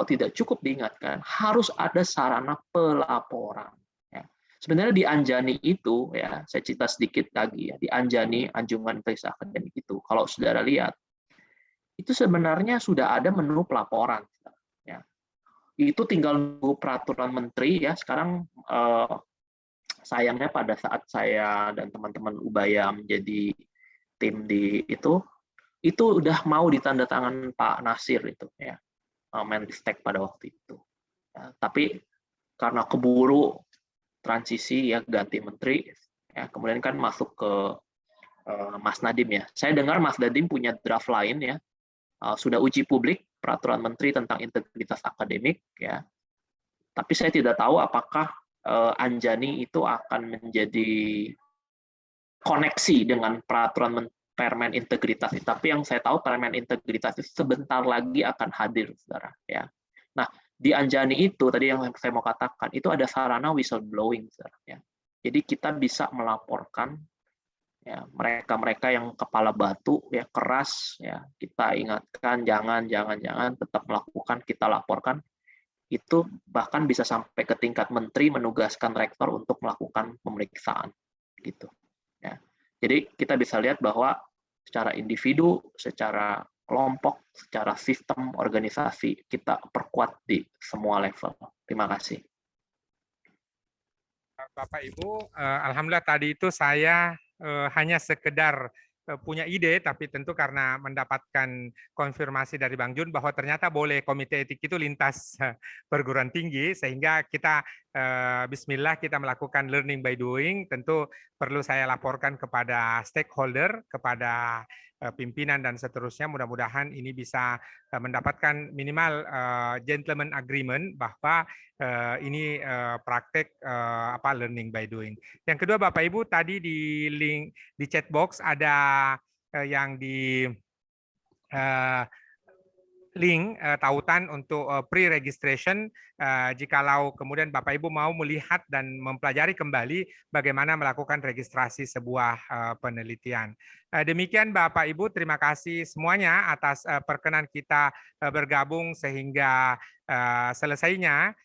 Speaker 2: tidak cukup diingatkan, harus ada sarana pelaporan. Ya. Sebenarnya di Anjani itu, ya, saya cerita sedikit lagi ya, di Anjani Anjungan Riset Akademik itu, kalau saudara lihat, itu sebenarnya sudah ada menu pelaporan. Ya. Itu tinggal nunggu peraturan menteri ya. Sekarang sayangnya pada saat saya dan teman-teman Ubaya menjadi tim di itu udah mau ditandatangan Pak Nasir itu ya, Menristek pada waktu itu. Ya, tapi karena keburu transisi ya, ganti menteri ya, kemudian kan masuk ke Mas Nadiem ya. Saya dengar Mas Nadiem punya draft lain ya, sudah uji publik peraturan menteri tentang integritas akademik ya. Tapi saya tidak tahu apakah Anjani itu akan menjadi koneksi dengan peraturan Permen Integritas. Tapi yang saya tahu Permen Integritas itu sebentar lagi akan hadir, saudara. Ya. Nah, di Anjani itu tadi yang saya mau katakan itu ada sarana whistleblowing, ya. Jadi kita bisa melaporkan ya mereka-mereka yang kepala batu ya keras ya, kita ingatkan jangan tetap melakukan, kita laporkan. Itu bahkan bisa sampai ke tingkat menteri menugaskan rektor untuk melakukan pemeriksaan gitu ya. Jadi kita bisa lihat bahwa secara individu, secara kelompok, secara sistem organisasi kita perkuat di semua level. Terima kasih.
Speaker 1: Bapak Ibu, alhamdulillah tadi itu saya hanya sekedar punya ide, tapi tentu karena mendapatkan konfirmasi dari Bang Jun bahwa ternyata boleh komite etik itu lintas perguruan tinggi, sehingga kita bismillah kita melakukan learning by doing. Tentu perlu saya laporkan kepada stakeholder, kepada pimpinan dan seterusnya. Mudah-mudahan ini bisa mendapatkan minimal gentleman agreement bahwa ini praktek learning by doing. Yang kedua Bapak Ibu, tadi di link di chat box ada yang di link tautan untuk pre-registration, jikalau kemudian Bapak Ibu mau melihat dan mempelajari kembali bagaimana melakukan registrasi sebuah penelitian. Demikian Bapak Ibu, terima kasih semuanya atas perkenan kita bergabung sehingga selesainya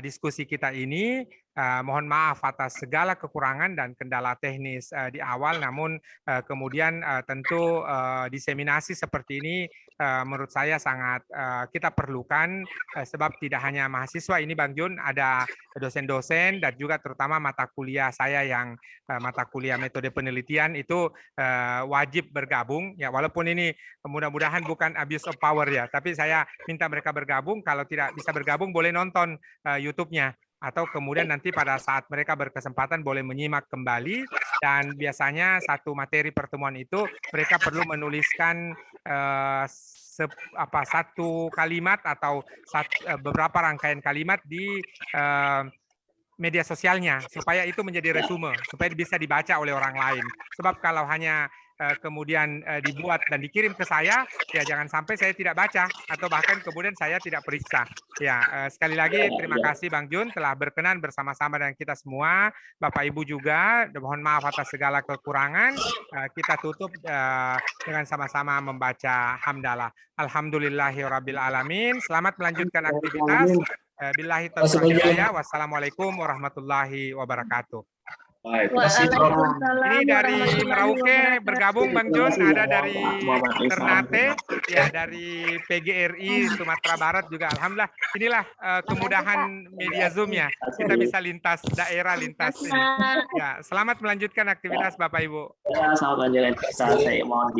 Speaker 1: diskusi kita ini. Mohon maaf atas segala kekurangan dan kendala teknis di awal, namun kemudian tentu diseminasi seperti ini menurut saya sangat kita perlukan, sebab tidak hanya mahasiswa ini Bang Jun, ada dosen-dosen dan juga terutama mata kuliah saya yang mata kuliah metode penelitian itu wajib bergabung ya, walaupun ini mudah-mudahan bukan abuse of power ya, tapi saya minta mereka bergabung. Kalau tidak bisa bergabung boleh nonton YouTube-nya, atau kemudian nanti pada saat mereka berkesempatan boleh menyimak kembali. Dan biasanya satu materi pertemuan itu mereka perlu menuliskan satu kalimat atau beberapa rangkaian kalimat di media sosialnya, supaya itu menjadi resume, supaya bisa dibaca oleh orang lain. Sebab kalau hanya kemudian dibuat dan dikirim ke saya, ya jangan sampai saya tidak baca atau bahkan kemudian saya tidak periksa. Ya, sekali lagi terima kasih Bang Jun telah berkenan bersama-sama dengan kita semua. Bapak Ibu juga, mohon maaf atas segala kekurangan. Kita tutup dengan sama-sama membaca hamdalah. Alhamdulillahirabbil alamin. Selamat melanjutkan aktivitas. Billahi taufiq wal hidayah. Wassalamualaikum warahmatullahi wabarakatuh. Ini dari Merauke bergabung Bang Jun, ada dari Ternate, ya dari PGRI Sumatera Barat juga. Alhamdulillah, inilah kemudahan media Zoom ya. Kita bisa lintas daerah, lintas ini. Ya, selamat melanjutkan aktivitas Bapak Ibu.
Speaker 2: Ya, selamat melanjutkan. Saya mohon